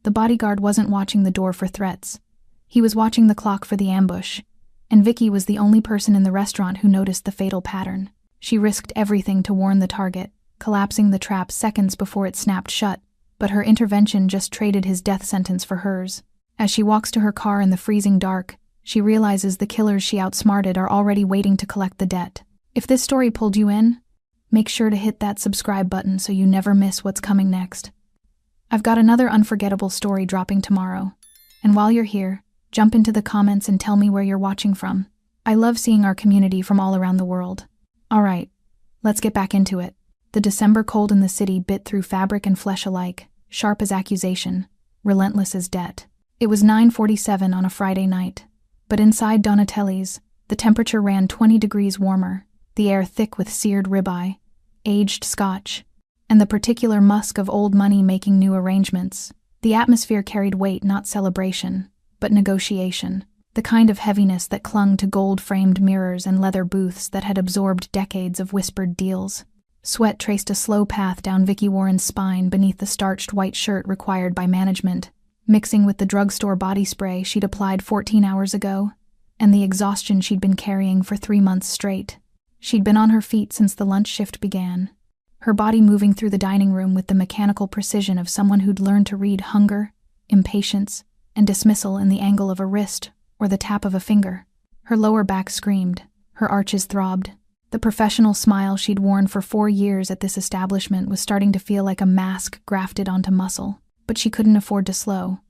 The bodyguard wasn't watching the door for threats. He was watching the clock for the ambush, and Vicky was the only person in the restaurant who noticed the fatal pattern. She risked everything to warn the target, collapsing the trap seconds before it snapped shut, but her intervention just traded his death sentence for hers. As she walks to her car in the freezing dark, she realizes the killers she outsmarted are already waiting to collect the debt. If this story pulled you in, make sure to hit that subscribe button so you never miss what's coming next. I've got another unforgettable story dropping tomorrow, and while you're here, jump into the comments and tell me where you're watching from. I love seeing our community from all around the world. Alright, let's get back into it. The December cold in the city bit through fabric and flesh alike, sharp as accusation, relentless as debt. It was 9:47 on a Friday night, but inside Donatelli's, the temperature ran 20 degrees warmer, the air thick with seared ribeye, aged scotch, and the particular musk of old money making new arrangements. The atmosphere carried weight, not celebration, but negotiation, the kind of heaviness that clung to gold-framed mirrors and leather booths that had absorbed decades of whispered deals. Sweat traced a slow path down Vicky Warren's spine beneath the starched white shirt required by management, mixing with the drugstore body spray she'd applied 14 hours ago, and the exhaustion she'd been carrying for 3 months straight. She'd been on her feet since the lunch shift began, her body moving through the dining room with the mechanical precision of someone who'd learned to read hunger, impatience, and dismissal in the angle of a wrist or the tap of a finger. Her lower back screamed, her arches throbbed. The professional smile she'd worn for 4 years at this establishment was starting to feel like a mask grafted onto muscle, but she couldn't afford to slow.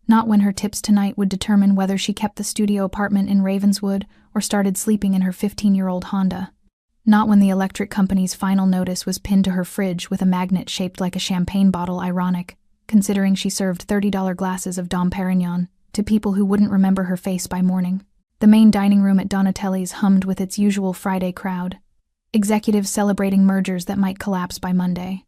Not when her tips tonight would determine whether she kept the studio apartment in Ravenswood or started sleeping in her 15-year-old Honda. Not when the electric company's final notice was pinned to her fridge with a magnet shaped like a champagne bottle, ironic, considering she served $30 glasses of Dom Perignon to people who wouldn't remember her face by morning. The main dining room at Donatelli's hummed with its usual Friday crowd. Executives celebrating mergers that might collapse by Monday.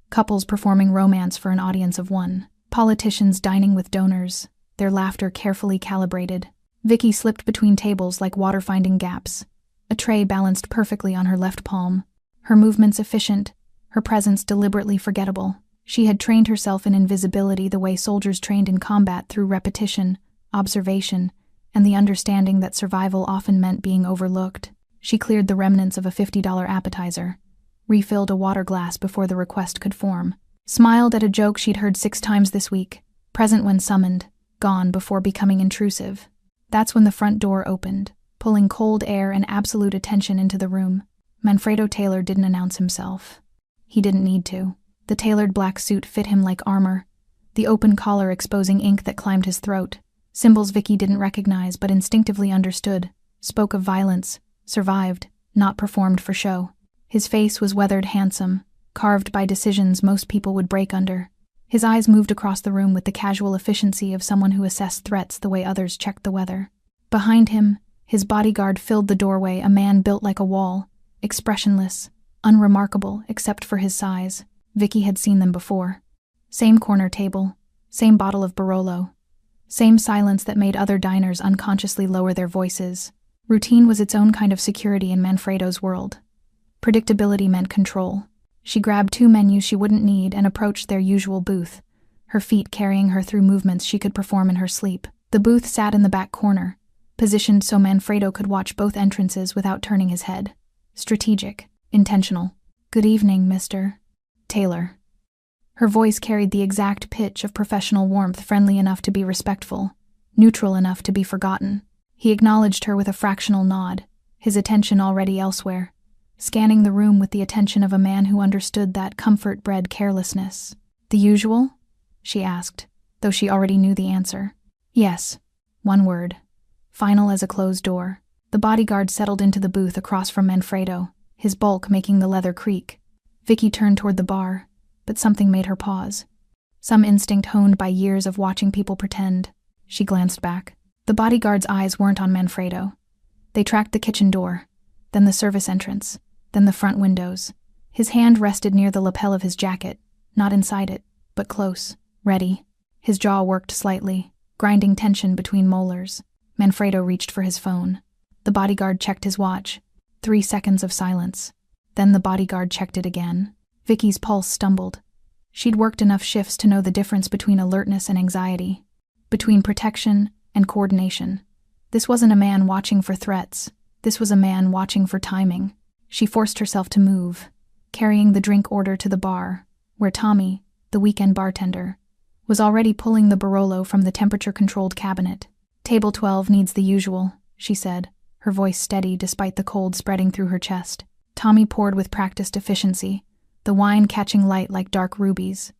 Couples performing romance for an audience of one. Politicians dining with donors, their laughter carefully calibrated. Vicky slipped between tables like water finding gaps. A tray balanced perfectly on her left palm. Her movements efficient, her presence deliberately forgettable. She had trained herself in invisibility the way soldiers trained in combat through repetition, observation, and the understanding that survival often meant being overlooked. She cleared the remnants of a $50 appetizer, refilled a water glass before the request could form, smiled at a joke she'd heard 6 times this week, present when summoned, gone before becoming intrusive. That's when the front door opened, pulling cold air and absolute attention into the room. Manfredo Taylor didn't announce himself. He didn't need to. The tailored black suit fit him like armor, the open collar exposing ink that climbed his throat. Symbols Vicky didn't recognize but instinctively understood, spoke of violence, survived, not performed for show. His face was weathered, handsome, carved by decisions most people would break under. His eyes moved across the room with the casual efficiency of someone who assessed threats the way others checked the weather. Behind him, his bodyguard filled the doorway, a man built like a wall, expressionless, unremarkable except for his size. Vicky had seen them before. Same corner table, same bottle of Barolo, same silence that made other diners unconsciously lower their voices. Routine was its own kind of security in Manfredo's world. Predictability meant control. She grabbed 2 menus she wouldn't need and approached their usual booth, her feet carrying her through movements she could perform in her sleep. The booth sat in the back corner, positioned so Manfredo could watch both entrances without turning his head. Strategic, intentional. "Good evening, Mr. Taylor." Her voice carried the exact pitch of professional warmth, friendly enough to be respectful, neutral enough to be forgotten. He acknowledged her with a fractional nod, his attention already elsewhere, scanning the room with the attention of a man who understood that comfort bred carelessness. "The usual?" she asked, though she already knew the answer. "Yes." One word. Final as a closed door. The bodyguard settled into the booth across from Manfredo, his bulk making the leather creak. Vicky turned toward the bar, but something made her pause. Some instinct honed by years of watching people pretend. She glanced back. The bodyguard's eyes weren't on Manfredo. They tracked the kitchen door, then the service entrance, then the front windows. His hand rested near the lapel of his jacket, not inside it, but close, ready. His jaw worked slightly, grinding tension between molars. Manfredo reached for his phone. The bodyguard checked his watch. 3 seconds of silence. Then the bodyguard checked it again. Vicky's pulse stumbled. She'd worked enough shifts to know the difference between alertness and anxiety, between protection and coordination. This wasn't a man watching for threats. This was a man watching for timing. She forced herself to move, carrying the drink order to the bar, where Tommy, the weekend bartender, was already pulling the Barolo from the temperature-controlled cabinet. "Table 12 needs the usual," she said, her voice steady despite the cold spreading through her chest. Tommy poured with practiced efficiency, the wine catching light like dark rubies.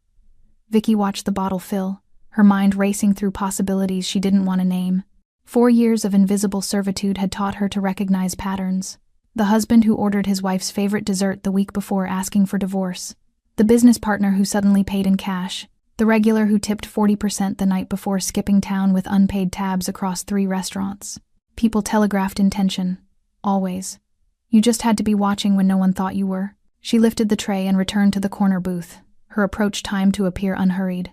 Vicky watched the bottle fill, her mind racing through possibilities she didn't want to name. 4 years of invisible servitude had taught her to recognize patterns. The husband who ordered his wife's favorite dessert the week before asking for divorce. The business partner who suddenly paid in cash. The regular who tipped 40% the night before skipping town with unpaid tabs across 3 restaurants. People telegraphed intention. Always. You just had to be watching when no one thought you were. She lifted the tray and returned to the corner booth, her approach timed to appear unhurried.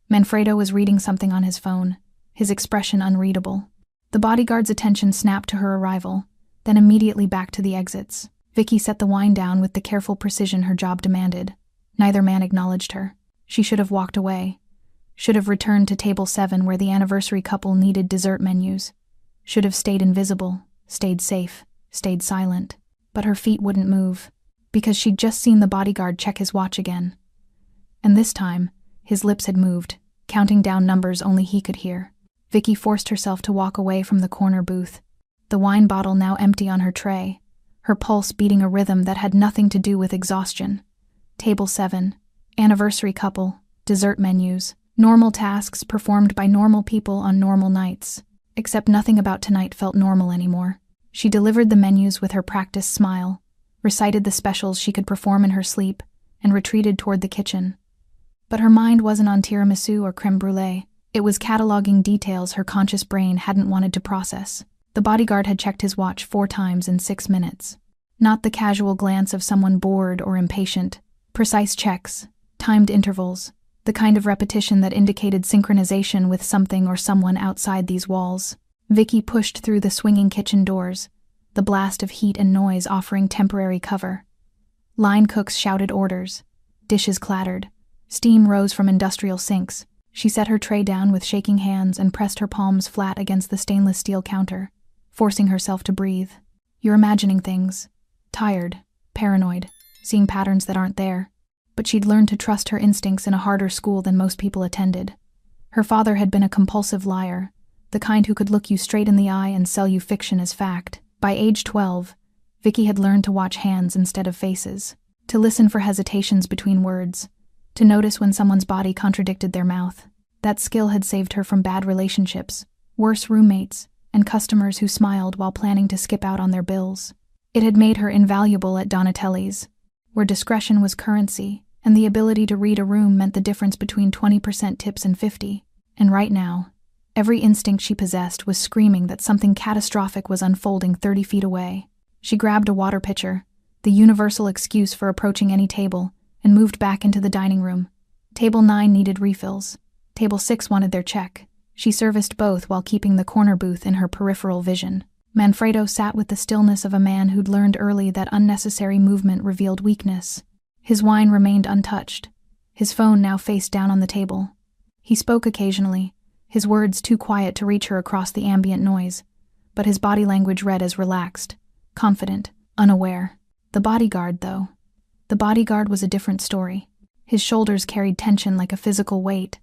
Manfredo was reading something on his phone, his expression unreadable. The bodyguard's attention snapped to her arrival, then immediately back to the exits. Vicky set the wine down with the careful precision her job demanded. Neither man acknowledged her. She should have walked away. Should have returned to table 7 where the anniversary couple needed dessert menus. Should have stayed invisible, stayed safe, stayed silent. But her feet wouldn't move, because she'd just seen the bodyguard check his watch again. And this time, his lips had moved, counting down numbers only he could hear. Vicky forced herself to walk away from the corner booth, the wine bottle now empty on her tray, her pulse beating a rhythm that had nothing to do with exhaustion. Table 7. Anniversary couple, dessert menus, normal tasks performed by normal people on normal nights. Except nothing about tonight felt normal anymore. She delivered the menus with her practiced smile, recited the specials she could perform in her sleep, and retreated toward the kitchen. But her mind wasn't on tiramisu or creme brulee. It was cataloging details her conscious brain hadn't wanted to process. The bodyguard had checked his watch 4 times in 6 minutes. Not the casual glance of someone bored or impatient. Precise checks, timed intervals, the kind of repetition that indicated synchronization with something or someone outside these walls. Vicky pushed through the swinging kitchen doors, the blast of heat and noise offering temporary cover. Line cooks shouted orders. Dishes clattered. Steam rose from industrial sinks. She set her tray down with shaking hands and pressed her palms flat against the stainless steel counter, forcing herself to breathe. You're imagining things. Tired, paranoid, seeing patterns that aren't there. But she'd learned to trust her instincts in a harder school than most people attended. Her father had been a compulsive liar, the kind who could look you straight in the eye and sell you fiction as fact. By age 12, Vicky had learned to watch hands instead of faces, to listen for hesitations between words, to notice when someone's body contradicted their mouth. That skill had saved her from bad relationships, worse roommates, and customers who smiled while planning to skip out on their bills. It had made her invaluable at Donatelli's, where discretion was currency, and the ability to read a room meant the difference between 20% tips and 50. And right now, every instinct she possessed was screaming that something catastrophic was unfolding 30 feet away. She grabbed a water pitcher, the universal excuse for approaching any table, and moved back into the dining room. Table 9 needed refills. Table 6 wanted their check. She serviced both while keeping the corner booth in her peripheral vision. Manfredo sat with the stillness of a man who'd learned early that unnecessary movement revealed weakness. His wine remained untouched, his phone now face down on the table. He spoke occasionally, his words too quiet to reach her across the ambient noise, but his body language read as relaxed, confident, unaware. The bodyguard, though. The bodyguard was a different story. His shoulders carried tension like a physical weight.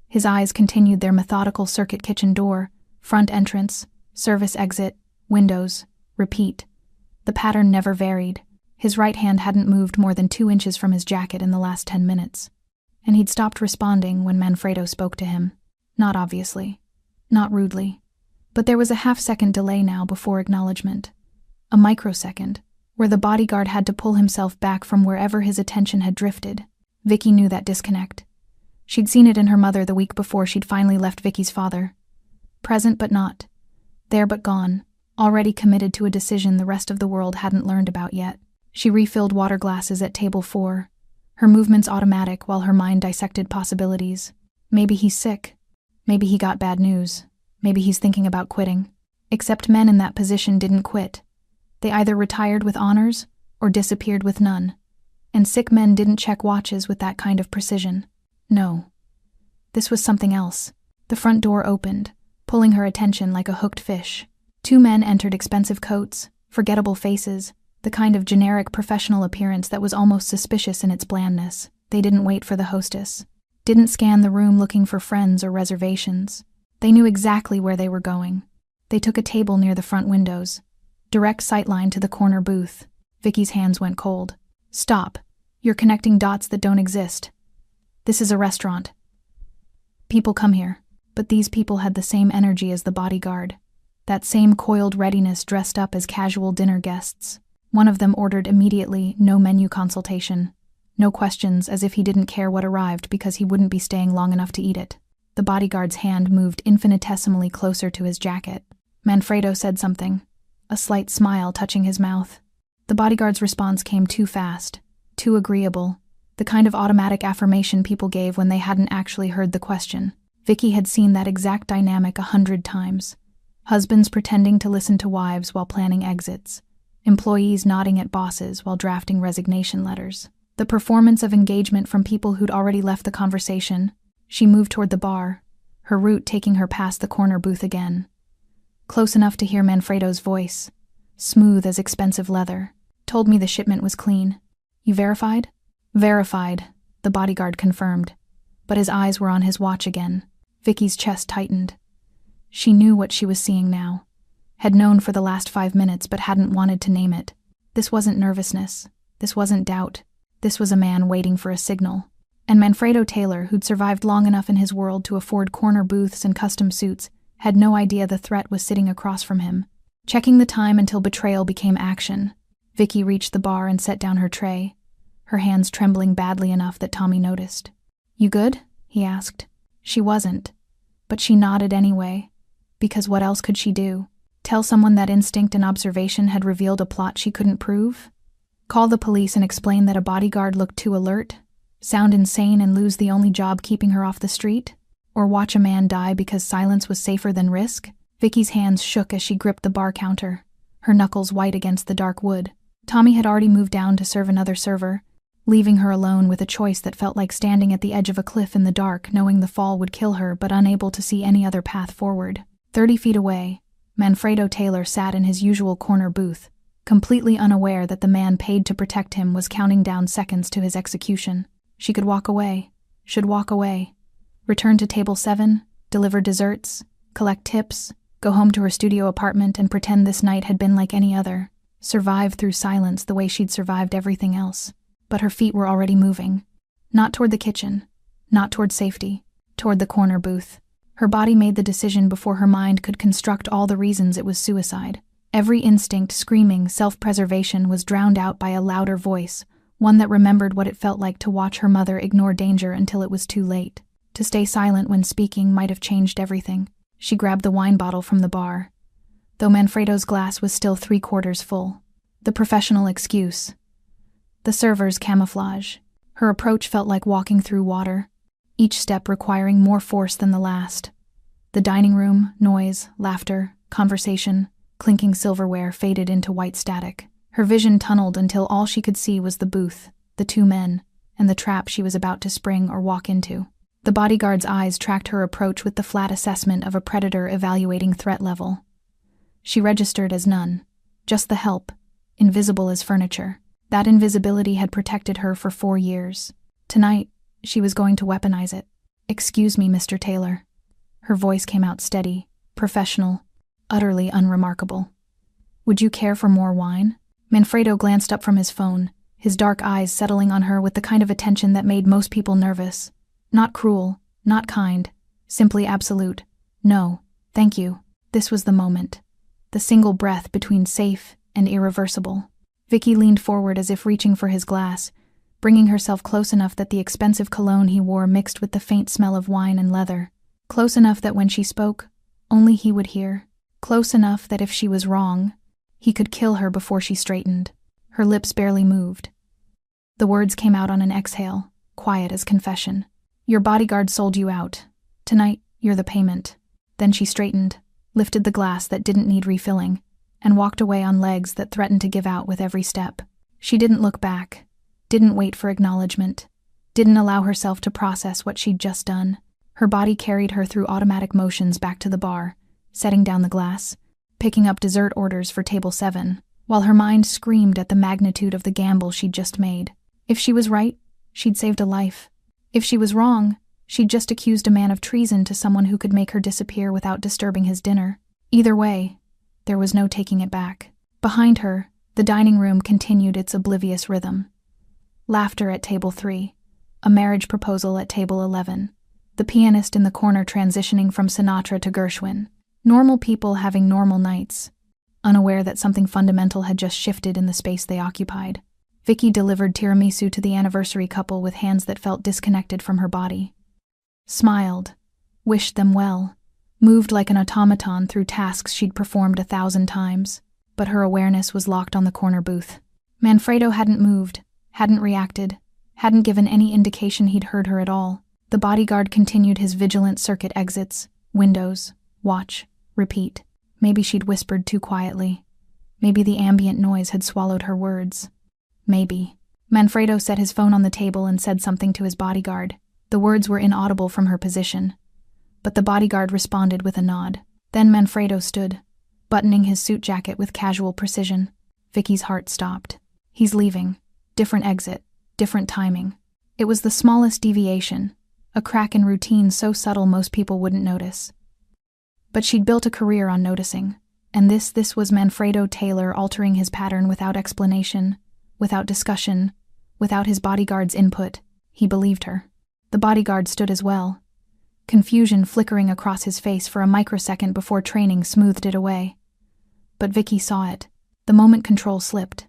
His eyes continued their methodical circuit: kitchen door, front entrance, service exit, windows, repeat. The pattern never varied. His right hand hadn't moved more than 2 inches from his jacket in the last 10 minutes. And he'd stopped responding when Manfredo spoke to him. Not obviously. Not rudely. But there was a half-second delay now before acknowledgement. A microsecond, where the bodyguard had to pull himself back from wherever his attention had drifted. Vicky knew that disconnect. She'd seen it in her mother the week before she'd finally left Vicky's father. Present but not. There but gone. Already committed to a decision the rest of the world hadn't learned about yet. She refilled water glasses at table 4, her movements automatic while her mind dissected possibilities. Maybe he's sick. Maybe he got bad news. Maybe he's thinking about quitting. Except men in that position didn't quit. They either retired with honors or disappeared with none. And sick men didn't check watches with that kind of precision. No. This was something else. The front door opened, pulling her attention like a hooked fish. 2 men entered, expensive coats, forgettable faces, the kind of generic professional appearance that was almost suspicious in its blandness. They didn't wait for the hostess. Didn't scan the room looking for friends or reservations. They knew exactly where they were going. They took a table near the front windows. Direct sightline to the corner booth. Vicky's hands went cold. Stop. You're connecting dots that don't exist. This is a restaurant. People come here. But these people had the same energy as the bodyguard. That same coiled readiness dressed up as casual dinner guests. One of them ordered immediately, no menu consultation. No questions, as if he didn't care what arrived because he wouldn't be staying long enough to eat it. The bodyguard's hand moved infinitesimally closer to his jacket. Manfredo said something, a slight smile touching his mouth. The bodyguard's response came too fast, too agreeable, the kind of automatic affirmation people gave when they hadn't actually heard the question. Vicky had seen that exact dynamic 100 times. Husbands pretending to listen to wives while planning exits. Employees nodding at bosses while drafting resignation letters. The performance of engagement from people who'd already left the conversation. She moved toward the bar, her route taking her past the corner booth again. Close enough to hear Manfredo's voice, smooth as expensive leather. Told me the shipment was clean. You verified? Verified, the bodyguard confirmed. But his eyes were on his watch again. Vicky's chest tightened. She knew what she was seeing now. Had known for the last 5 minutes but hadn't wanted to name it. This wasn't nervousness. This wasn't doubt. This was a man waiting for a signal. And Manfredo Taylor, who'd survived long enough in his world to afford corner booths and custom suits, had no idea the threat was sitting across from him. Checking the time until betrayal became action. Vicky reached the bar and set down her tray, her hands trembling badly enough that Tommy noticed. You good? He asked. She wasn't. But she nodded anyway. Because what else could she do? Tell someone that instinct and observation had revealed a plot she couldn't prove? Call the police and explain that a bodyguard looked too alert? Sound insane and lose the only job keeping her off the street? Or watch a man die because silence was safer than risk? Vicky's hands shook as she gripped the bar counter, her knuckles white against the dark wood. Tommy had already moved down to serve another server, leaving her alone with a choice that felt like standing at the edge of a cliff in the dark, knowing the fall would kill her but unable to see any other path forward. 30 feet away, Manfredo Taylor sat in his usual corner booth, completely unaware that the man paid to protect him was counting down seconds to his execution. She could walk away, should walk away, return to table 7, deliver desserts, collect tips, go home to her studio apartment and pretend this night had been like any other, survive through silence the way she'd survived everything else. But her feet were already moving. Not toward the kitchen, not toward safety, toward the corner booth. Her body made the decision before her mind could construct all the reasons it was suicide. Every instinct screaming self-preservation was drowned out by a louder voice, one that remembered what it felt like to watch her mother ignore danger until it was too late. To stay silent when speaking might have changed everything. She grabbed the wine bottle from the bar, though Manfredo's glass was still 3/4 full. The professional excuse. The server's camouflage. Her approach felt like walking through water, each step requiring more force than the last. The dining room, noise, laughter, conversation, clinking silverware faded into white static. Her vision tunneled until all she could see was the booth, the 2 men, and the trap she was about to spring or walk into. The bodyguard's eyes tracked her approach with the flat assessment of a predator evaluating threat level. She registered as none, just the help, invisible as furniture. That invisibility had protected her for 4 years. Tonight, she was going to weaponize it. Excuse me, Mr. Taylor. Her voice came out steady, professional, utterly unremarkable. Would you care for more wine? Manfredo glanced up from his phone, his dark eyes settling on her with the kind of attention that made most people nervous. Not cruel, not kind, simply absolute. No, thank you. This was the moment. The single breath between safe and irreversible. Vicky leaned forward as if reaching for his glass, bringing herself close enough that the expensive cologne he wore mixed with the faint smell of wine and leather. Close enough that when she spoke, only he would hear. Close enough that if she was wrong, he could kill her before she straightened. Her lips barely moved. The words came out on an exhale, quiet as confession. Your bodyguard sold you out. Tonight, you're the payment. Then she straightened, lifted the glass that didn't need refilling, and walked away on legs that threatened to give out with every step. She didn't look back. didn't wait for acknowledgement, didn't allow herself to process what she'd just done. Her body carried her through automatic motions back to the bar, setting down the glass, picking up dessert orders for table 7, while her mind screamed at the magnitude of the gamble she'd just made. If she was right, she'd saved a life. If she was wrong, she'd just accused a man of treason to someone who could make her disappear without disturbing his dinner. Either way, there was no taking it back. Behind her, the dining room continued its oblivious rhythm. Laughter at table 3, a marriage proposal at table 11, the pianist in the corner transitioning from Sinatra to Gershwin. Normal people having normal nights, unaware that something fundamental had just shifted in the space they occupied. Vicky delivered tiramisu to the anniversary couple with hands that felt disconnected from her body. Smiled, wished them well, moved like an automaton through tasks she'd performed 1,000 times, but her awareness was locked on the corner booth. Manfredo hadn't moved, hadn't reacted, hadn't given any indication he'd heard her at all. The bodyguard continued his vigilant circuit exits, windows, watch, repeat. Maybe she'd whispered too quietly. Maybe the ambient noise had swallowed her words. Maybe. Manfredo set his phone on the table and said something to his bodyguard. The words were inaudible from her position, but the bodyguard responded with a nod. Then Manfredo stood, buttoning his suit jacket with casual precision. Vicky's heart stopped. He's leaving. Different exit, different timing. It was the smallest deviation, a crack in routine so subtle most people wouldn't notice. But she'd built a career on noticing, and this was Manfredo Taylor altering his pattern without explanation, without discussion, without his bodyguard's input. He believed her. The bodyguard stood as well, confusion flickering across his face for a microsecond before training smoothed it away. But Vicky saw it. The moment control slipped.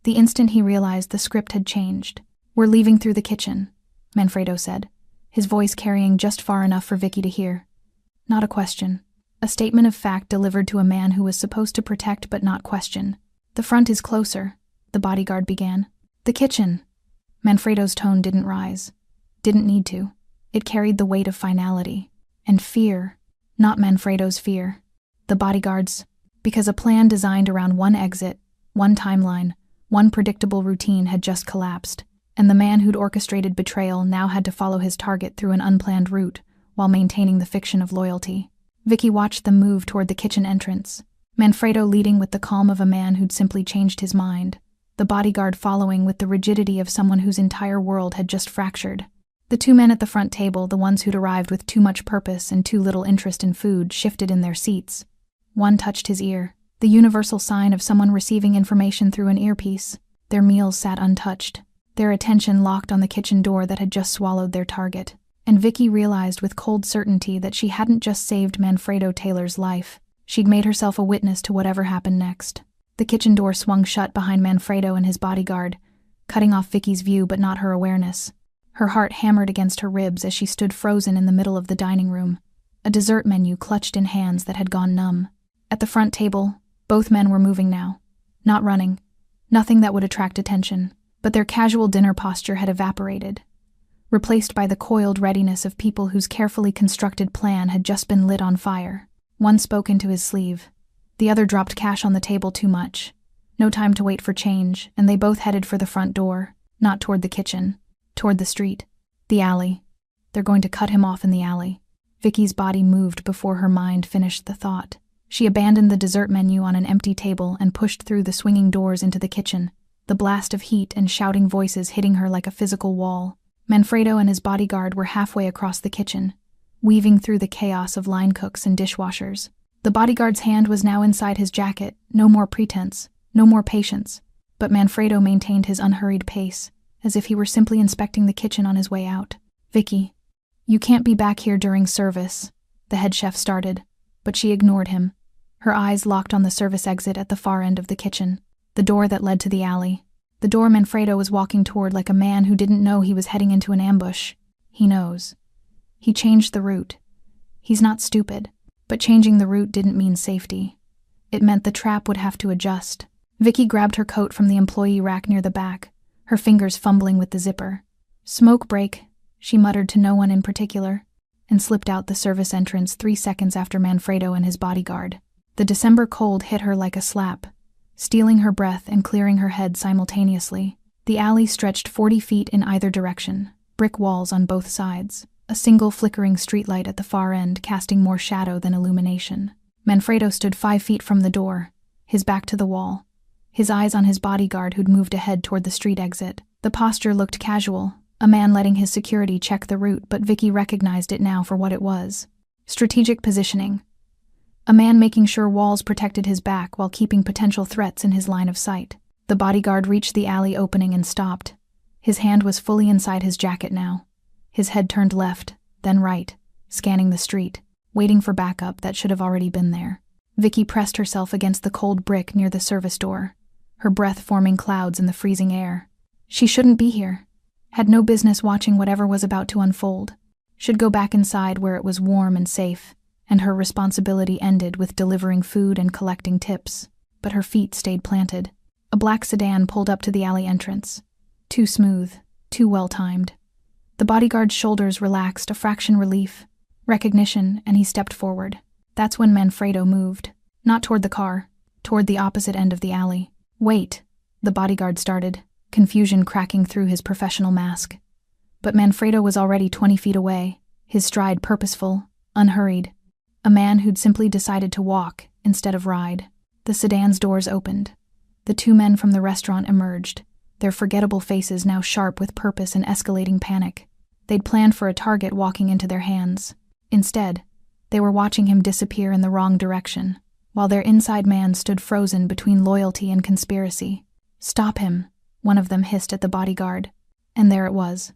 The instant he realized the script had changed. "We're leaving through the kitchen," Manfredo said, his voice carrying just far enough for Vicky to hear. Not a question. A statement of fact delivered to a man who was supposed to protect but not question. "The front is closer," the bodyguard began. "The kitchen." Manfredo's tone didn't rise. Didn't need to. It carried the weight of finality. And fear. Not Manfredo's fear. The bodyguard's. Because a plan designed around one exit, one timeline, one predictable routine had just collapsed, and the man who'd orchestrated betrayal now had to follow his target through an unplanned route, while maintaining the fiction of loyalty. Vicky watched them move toward the kitchen entrance, Manfredo leading with the calm of a man who'd simply changed his mind, the bodyguard following with the rigidity of someone whose entire world had just fractured. The two men at the front table, the ones who'd arrived with too much purpose and too little interest in food, shifted in their seats. One touched his ear, the universal sign of someone receiving information through an earpiece. Their meals sat untouched, their attention locked on the kitchen door that had just swallowed their target. And Vicky realized with cold certainty that she hadn't just saved Manfredo Taylor's life. She'd made herself a witness to whatever happened next. The kitchen door swung shut behind Manfredo and his bodyguard, cutting off Vicky's view but not her awareness. Her heart hammered against her ribs as she stood frozen in the middle of the dining room, a dessert menu clutched in hands that had gone numb. At the front table, both men were moving now. Not running. Nothing that would attract attention. But their casual dinner posture had evaporated, replaced by the coiled readiness of people whose carefully constructed plan had just been lit on fire. One spoke into his sleeve. The other dropped cash on the table too much. No time to wait for change, and they both headed for the front door, not toward the kitchen, toward the street, the alley. They're going to cut him off in the alley. Vicky's body moved before her mind finished the thought. She abandoned the dessert menu on an empty table and pushed through the swinging doors into the kitchen, the blast of heat and shouting voices hitting her like a physical wall. Manfredo and his bodyguard were halfway across the kitchen, weaving through the chaos of line cooks and dishwashers. The bodyguard's hand was now inside his jacket, no more pretense, no more patience. But Manfredo maintained his unhurried pace, as if he were simply inspecting the kitchen on his way out. "Vicky, you can't be back here during service," the head chef started, but she ignored him, her eyes locked on the service exit at the far end of the kitchen, the door that led to the alley. The door Manfredo was walking toward like a man who didn't know he was heading into an ambush. He knows. He changed the route. He's not stupid, but changing the route didn't mean safety. It meant the trap would have to adjust. Vicky grabbed her coat from the employee rack near the back, her fingers fumbling with the zipper. "Smoke break," she muttered to no one in particular, and slipped out the service entrance 3 seconds after Manfredo and his bodyguard. The December cold hit her like a slap, stealing her breath and clearing her head simultaneously. The alley stretched 40 feet in either direction, brick walls on both sides, a single flickering streetlight at the far end casting more shadow than illumination. Manfredo stood 5 feet from the door, his back to the wall, his eyes on his bodyguard who'd moved ahead toward the street exit. The posture looked casual, a man letting his security check the route, but Vicky recognized it now for what it was. Strategic positioning. A man making sure walls protected his back while keeping potential threats in his line of sight. The bodyguard reached the alley opening and stopped. His hand was fully inside his jacket now. His head turned left, then right, scanning the street, waiting for backup that should have already been there. Vicky pressed herself against the cold brick near the service door, her breath forming clouds in the freezing air. She shouldn't be here. Had no business watching whatever was about to unfold. Should go back inside where it was warm and safe, and her responsibility ended with delivering food and collecting tips. But her feet stayed planted. A black sedan pulled up to the alley entrance. Too smooth, too well-timed. The bodyguard's shoulders relaxed, a fraction relief, recognition, and he stepped forward. That's when Manfredo moved. Not toward the car, toward the opposite end of the alley. "Wait," the bodyguard started, confusion cracking through his professional mask. But Manfredo was already 20 feet away, his stride purposeful, unhurried. A man who'd simply decided to walk instead of ride. The sedan's doors opened. The two men from the restaurant emerged, their forgettable faces now sharp with purpose and escalating panic. They'd planned for a target walking into their hands. Instead, they were watching him disappear in the wrong direction, while their inside man stood frozen between loyalty and conspiracy. "Stop him," one of them hissed at the bodyguard. And there it was.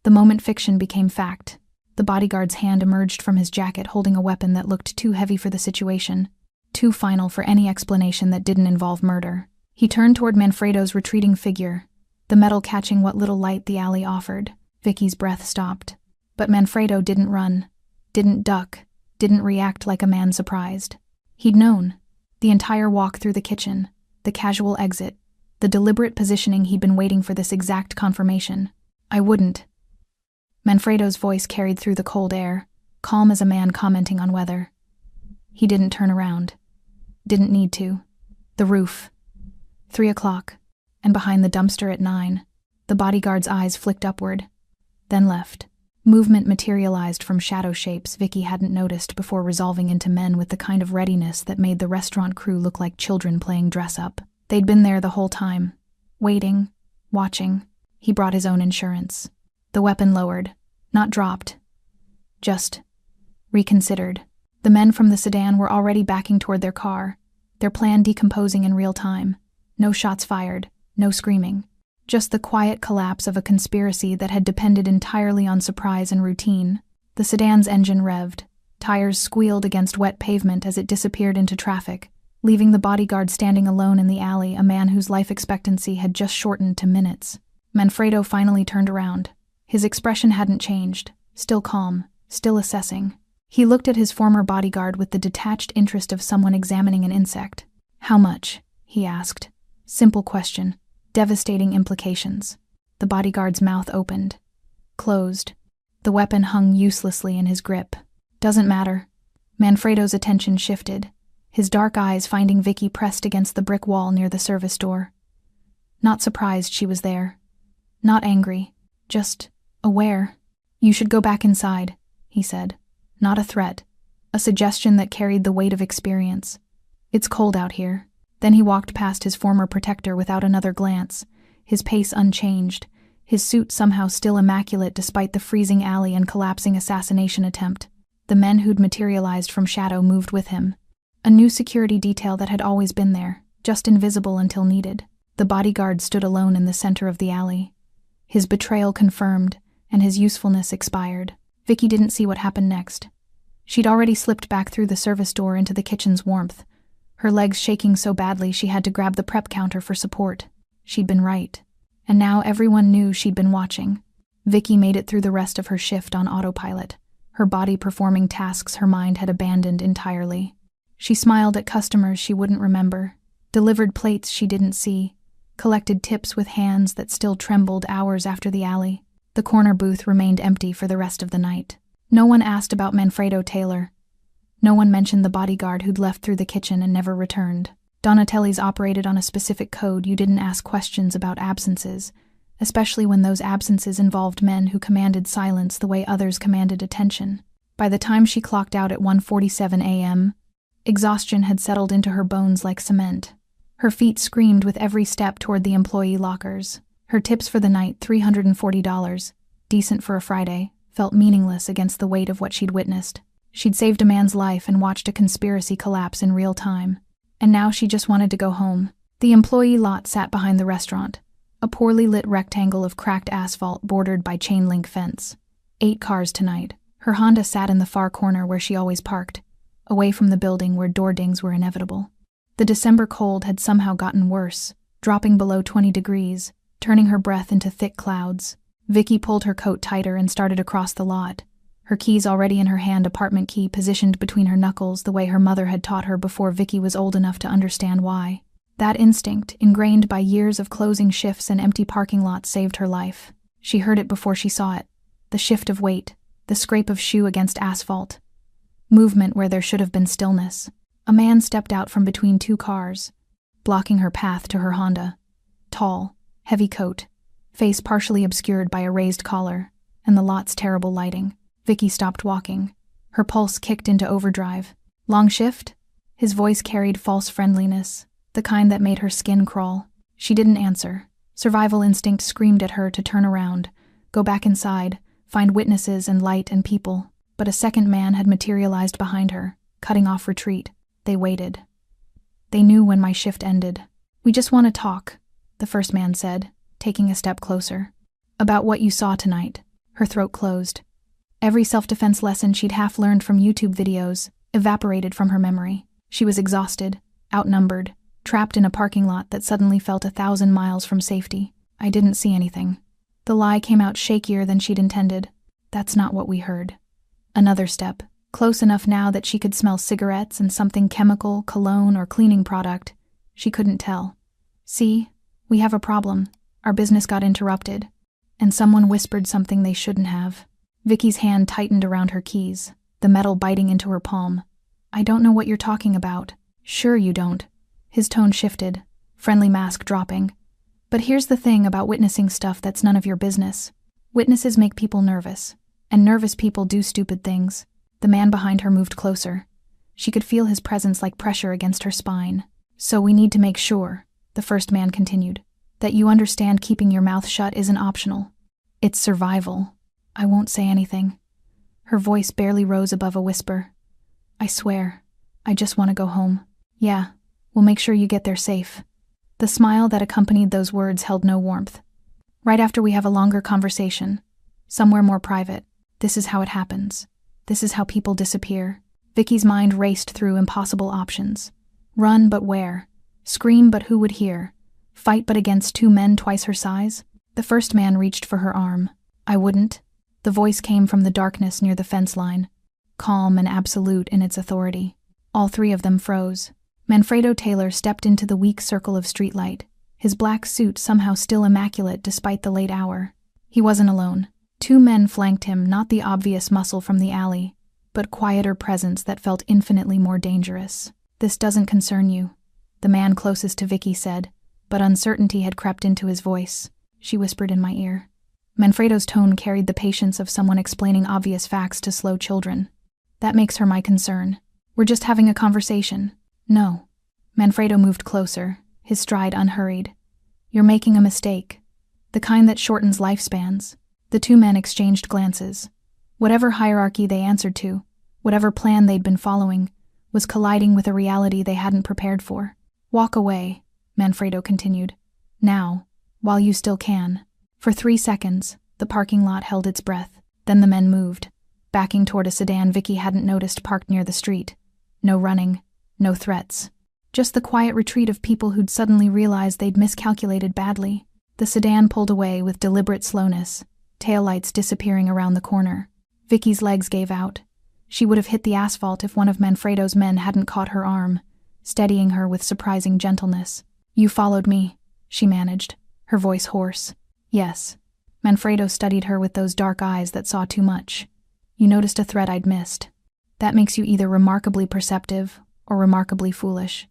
The moment fiction became fact. The bodyguard's hand emerged from his jacket holding a weapon that looked too heavy for the situation, too final for any explanation that didn't involve murder. He turned toward Manfredo's retreating figure, the metal catching what little light the alley offered. Vicky's breath stopped. But Manfredo didn't run, didn't duck, didn't react like a man surprised. He'd known. The entire walk through the kitchen, the casual exit, the deliberate positioning he'd been waiting for this exact confirmation. "I wouldn't." Manfredo's voice carried through the cold air, calm as a man commenting on weather. He didn't turn around. Didn't need to. The roof. 3 o'clock, and behind the dumpster at 9. The bodyguard's eyes flicked upward, then left. Movement materialized from shadow shapes Vicky hadn't noticed before resolving into men with the kind of readiness that made the restaurant crew look like children playing dress-up. They'd been there the whole time, waiting, watching. He brought his own insurance. The weapon lowered, not dropped, just reconsidered. The men from the sedan were already backing toward their car, their plan decomposing in real time. No shots fired, no screaming. Just the quiet collapse of a conspiracy that had depended entirely on surprise and routine. The sedan's engine revved. Tires squealed against wet pavement as it disappeared into traffic, leaving the bodyguard standing alone in the alley, a man whose life expectancy had just shortened to minutes. Manfredo finally turned around. His expression hadn't changed, still calm, still assessing. He looked at his former bodyguard with the detached interest of someone examining an insect. "How much?" he asked. Simple question, devastating implications. The bodyguard's mouth opened, closed. The weapon hung uselessly in his grip. "Doesn't matter." Manfredo's attention shifted, his dark eyes finding Vicky pressed against the brick wall near the service door. Not surprised she was there. Not angry, just aware. "You should go back inside," he said. Not a threat, a suggestion that carried the weight of experience. "It's cold out here." Then he walked past his former protector without another glance, his pace unchanged, his suit somehow still immaculate despite the freezing alley and collapsing assassination attempt. The men who'd materialized from shadow moved with him. A new security detail that had always been there, just invisible until needed. The bodyguard stood alone in the center of the alley. His betrayal confirmed, and his usefulness expired. Vicky didn't see what happened next. She'd already slipped back through the service door into the kitchen's warmth, her legs shaking so badly she had to grab the prep counter for support. She'd been right. And now everyone knew she'd been watching. Vicky made it through the rest of her shift on autopilot, her body performing tasks her mind had abandoned entirely. She smiled at customers she wouldn't remember, delivered plates she didn't see, collected tips with hands that still trembled hours after the alley. The corner booth remained empty for the rest of the night. No one asked about Manfredo Taylor. No one mentioned the bodyguard who'd left through the kitchen and never returned. Donatelli's operated on a specific code. You didn't ask questions about absences, especially when those absences involved men who commanded silence the way others commanded attention. By the time she clocked out at 1:47 a.m., exhaustion had settled into her bones like cement. Her feet screamed with every step toward the employee lockers. Her tips for the night, $340, decent for a Friday, felt meaningless against the weight of what she'd witnessed. She'd saved a man's life and watched a conspiracy collapse in real time. And now she just wanted to go home. The employee lot sat behind the restaurant, a poorly lit rectangle of cracked asphalt bordered by chain-link fence. 8 cars tonight. Her Honda sat in the far corner where she always parked, away from the building where door dings were inevitable. The December cold had somehow gotten worse, dropping below 20 degrees, turning her breath into thick clouds. Vicky pulled her coat tighter and started across the lot, her keys already in her hand, apartment key positioned between her knuckles the way her mother had taught her before Vicky was old enough to understand why. That instinct, ingrained by years of closing shifts and empty parking lots, saved her life. She heard it before she saw it. The shift of weight, the scrape of shoe against asphalt. Movement where there should have been stillness. A man stepped out from between 2 cars, blocking her path to her Honda. Tall, heavy coat, face partially obscured by a raised collar, and the lot's terrible lighting. Vicky stopped walking. Her pulse kicked into overdrive. Long shift? His voice carried false friendliness, the kind that made her skin crawl. She didn't answer. Survival instinct screamed at her to turn around, go back inside, find witnesses and light and people. But a second man had materialized behind her, cutting off retreat. They waited. They knew when my shift ended. "We just want to talk," the first man said, taking a step closer. "About what you saw tonight." Her throat closed. Every self-defense lesson she'd half learned from YouTube videos evaporated from her memory. She was exhausted, outnumbered, trapped in a parking lot that suddenly felt 1,000 miles from safety. "I didn't see anything." The lie came out shakier than she'd intended. "That's not what we heard." Another step, close enough now that she could smell cigarettes and something chemical, cologne, or cleaning product. She couldn't tell. "See, we have a problem. Our business got interrupted." And someone whispered something they shouldn't have. Vicky's hand tightened around her keys, the metal biting into her palm. "I don't know what you're talking about." "Sure you don't." His tone shifted, friendly mask dropping. "But here's the thing about witnessing stuff that's none of your business. Witnesses make people nervous, and nervous people do stupid things." The man behind her moved closer. She could feel his presence like pressure against her spine. "So we need to make sure," the first man continued, "that you understand keeping your mouth shut isn't optional. It's survival." "I won't say anything." Her voice barely rose above a whisper. "I swear, I just want to go home." "Yeah, we'll make sure you get there safe." The smile that accompanied those words held no warmth. "Right after we have a longer conversation, somewhere more private. This is how it happens. This is how people disappear." Vicky's mind raced through impossible options. Run, but where? Scream, but who would hear? Fight, but against 2 men twice her size? The first man reached for her arm. "I wouldn't." The voice came from the darkness near the fence line, calm and absolute in its authority. All 3 of them froze. Manfredo Taylor stepped into the weak circle of streetlight, his black suit somehow still immaculate despite the late hour. He wasn't alone. 2 men flanked him, not the obvious muscle from the alley, but quieter presence that felt infinitely more dangerous. "This doesn't concern you," the man closest to Vicky said, but uncertainty had crept into his voice. She whispered in my ear. Manfredo's tone carried the patience of someone explaining obvious facts to slow children. "That makes her my concern. We're just having a conversation." "No." Manfredo moved closer, his stride unhurried. "You're making a mistake. The kind that shortens lifespans." The 2 men exchanged glances. Whatever hierarchy they answered to, whatever plan they'd been following, was colliding with a reality they hadn't prepared for. "Walk away," Manfredo continued. "Now, while you still can." For 3 seconds, the parking lot held its breath. Then the men moved, backing toward a sedan Vicky hadn't noticed parked near the street. No running, no threats. Just the quiet retreat of people who'd suddenly realized they'd miscalculated badly. The sedan pulled away with deliberate slowness, taillights disappearing around the corner. Vicky's legs gave out. She would have hit the asphalt if one of Manfredo's men hadn't caught her arm, steadying her with surprising gentleness. "You followed me," she managed, her voice hoarse. "Yes." Manfredo studied her with those dark eyes that saw too much. "You noticed a threat I'd missed. That makes you either remarkably perceptive or remarkably foolish."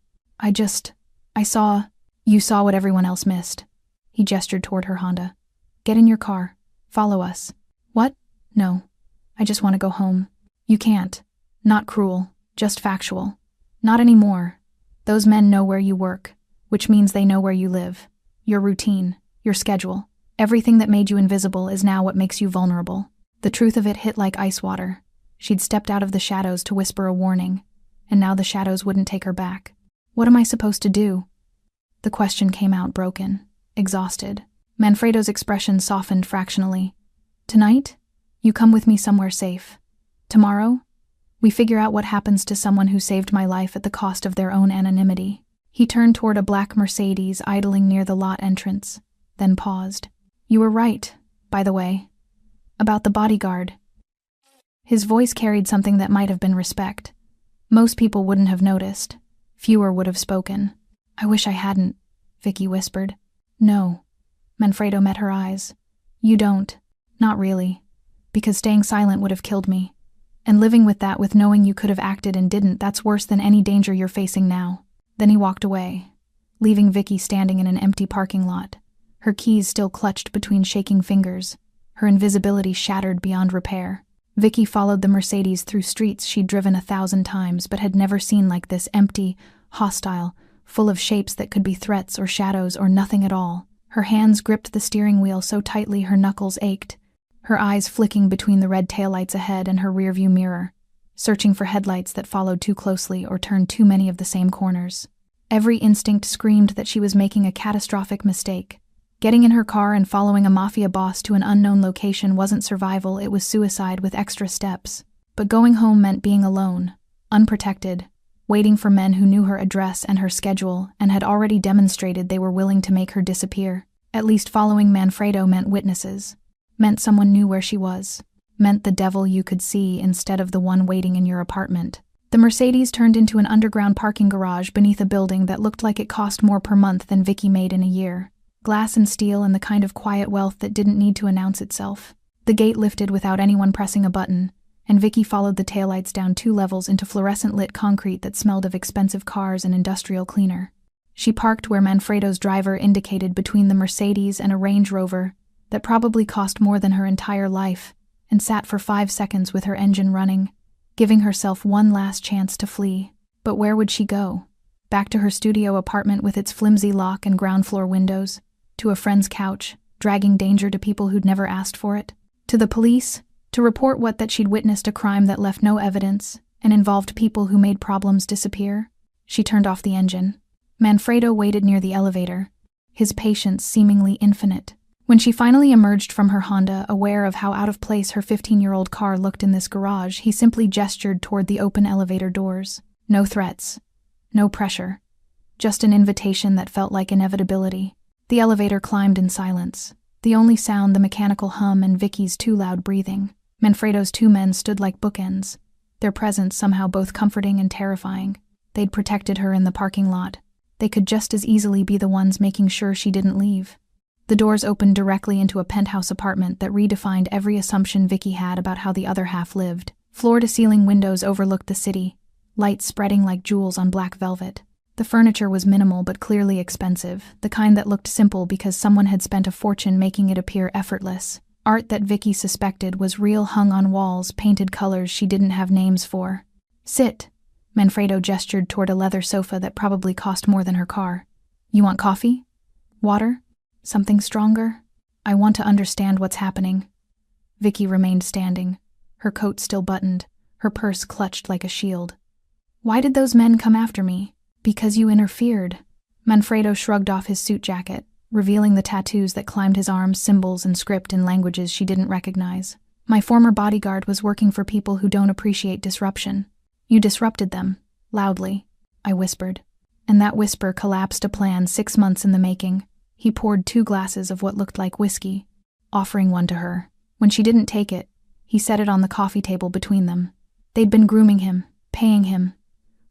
You saw what everyone else missed." He gestured toward her Honda. "Get in your car. Follow us." "What? No. I just want to go home." "You can't. Not cruel, just factual. Not anymore. Those men know where you work, which means they know where you live. Your routine, your schedule. Everything that made you invisible is now what makes you vulnerable." The truth of it hit like ice water. She'd stepped out of the shadows to whisper a warning, and now the shadows wouldn't take her back. "What am I supposed to do?" The question came out broken, exhausted. Manfredo's expression softened fractionally. "Tonight, you come with me somewhere safe. Tomorrow, we figure out what happens to someone who saved my life at the cost of their own anonymity." He turned toward a black Mercedes idling near the lot entrance, then paused. "You were right, by the way, about the bodyguard." His voice carried something that might have been respect. Most people wouldn't have noticed. Fewer would have spoken. "I wish I hadn't," Vicky whispered. "No." Manfredo met her eyes. "You don't. Not really. Because staying silent would have killed me. And living with that, with knowing you could have acted and didn't, that's worse than any danger you're facing now." Then he walked away, leaving Vicky standing in an empty parking lot, her keys still clutched between shaking fingers, her invisibility shattered beyond repair. Vicky followed the Mercedes through streets she'd driven 1,000 times but had never seen like this, empty, hostile, full of shapes that could be threats or shadows or nothing at all. Her hands gripped the steering wheel so tightly her knuckles ached, her eyes flicking between the red taillights ahead and her rearview mirror, searching for headlights that followed too closely or turned too many of the same corners. Every instinct screamed that she was making a catastrophic mistake. Getting in her car and following a Mafia boss to an unknown location wasn't survival, it was suicide with extra steps. But going home meant being alone, unprotected, waiting for men who knew her address and her schedule and had already demonstrated they were willing to make her disappear. At least following Manfredo meant witnesses, meant someone knew where she was, meant the devil you could see instead of the one waiting in your apartment. The Mercedes turned into an underground parking garage beneath a building that looked like it cost more per month than Vicky made in a year. Glass and steel and the kind of quiet wealth that didn't need to announce itself. The gate lifted without anyone pressing a button, and Vicky followed the taillights down 2 levels into fluorescent-lit concrete that smelled of expensive cars and industrial cleaner. She parked where Manfredo's driver indicated, between the Mercedes and a Range Rover that probably cost more than her entire life, and sat for 5 seconds with her engine running, giving herself one last chance to flee. But where would she go? Back to her studio apartment with its flimsy lock and ground-floor windows? To a friend's couch, dragging danger to people who'd never asked for it? To the police, to report that she'd witnessed a crime that left no evidence and involved people who made problems disappear? She turned off the engine. Manfredo waited near the elevator, his patience seemingly infinite. When she finally emerged from her Honda, aware of how out of place her 15-year-old car looked in this garage, he simply gestured toward the open elevator doors. No threats, no pressure, just an invitation that felt like inevitability. The elevator climbed in silence, the only sound the mechanical hum and Vicky's too loud breathing. Manfredo's 2 men stood like bookends, their presence somehow both comforting and terrifying. They'd protected her in the parking lot. They could just as easily be the ones making sure she didn't leave. The doors opened directly into a penthouse apartment that redefined every assumption Vicky had about how the other half lived. Floor-to-ceiling windows overlooked the city, lights spreading like jewels on black velvet. The furniture was minimal but clearly expensive, the kind that looked simple because someone had spent a fortune making it appear effortless. Art that Vicky suspected was real hung on walls, painted colors she didn't have names for. "Sit." Manfredo gestured toward a leather sofa that probably cost more than her car. "You want coffee? Water? Something stronger? I want to understand what's happening." Vicky remained standing, her coat still buttoned, her purse clutched like a shield. "Why did those men come after me?" "Because you interfered." Manfredo shrugged off his suit jacket, revealing the tattoos that climbed his arms, symbols and script in languages she didn't recognize. "My former bodyguard was working for people who don't appreciate disruption. You disrupted them, loudly," I whispered. And that whisper collapsed a plan 6 months in the making. He poured 2 glasses of what looked like whiskey, offering one to her. When she didn't take it, he set it on the coffee table between them. They'd been grooming him, paying him,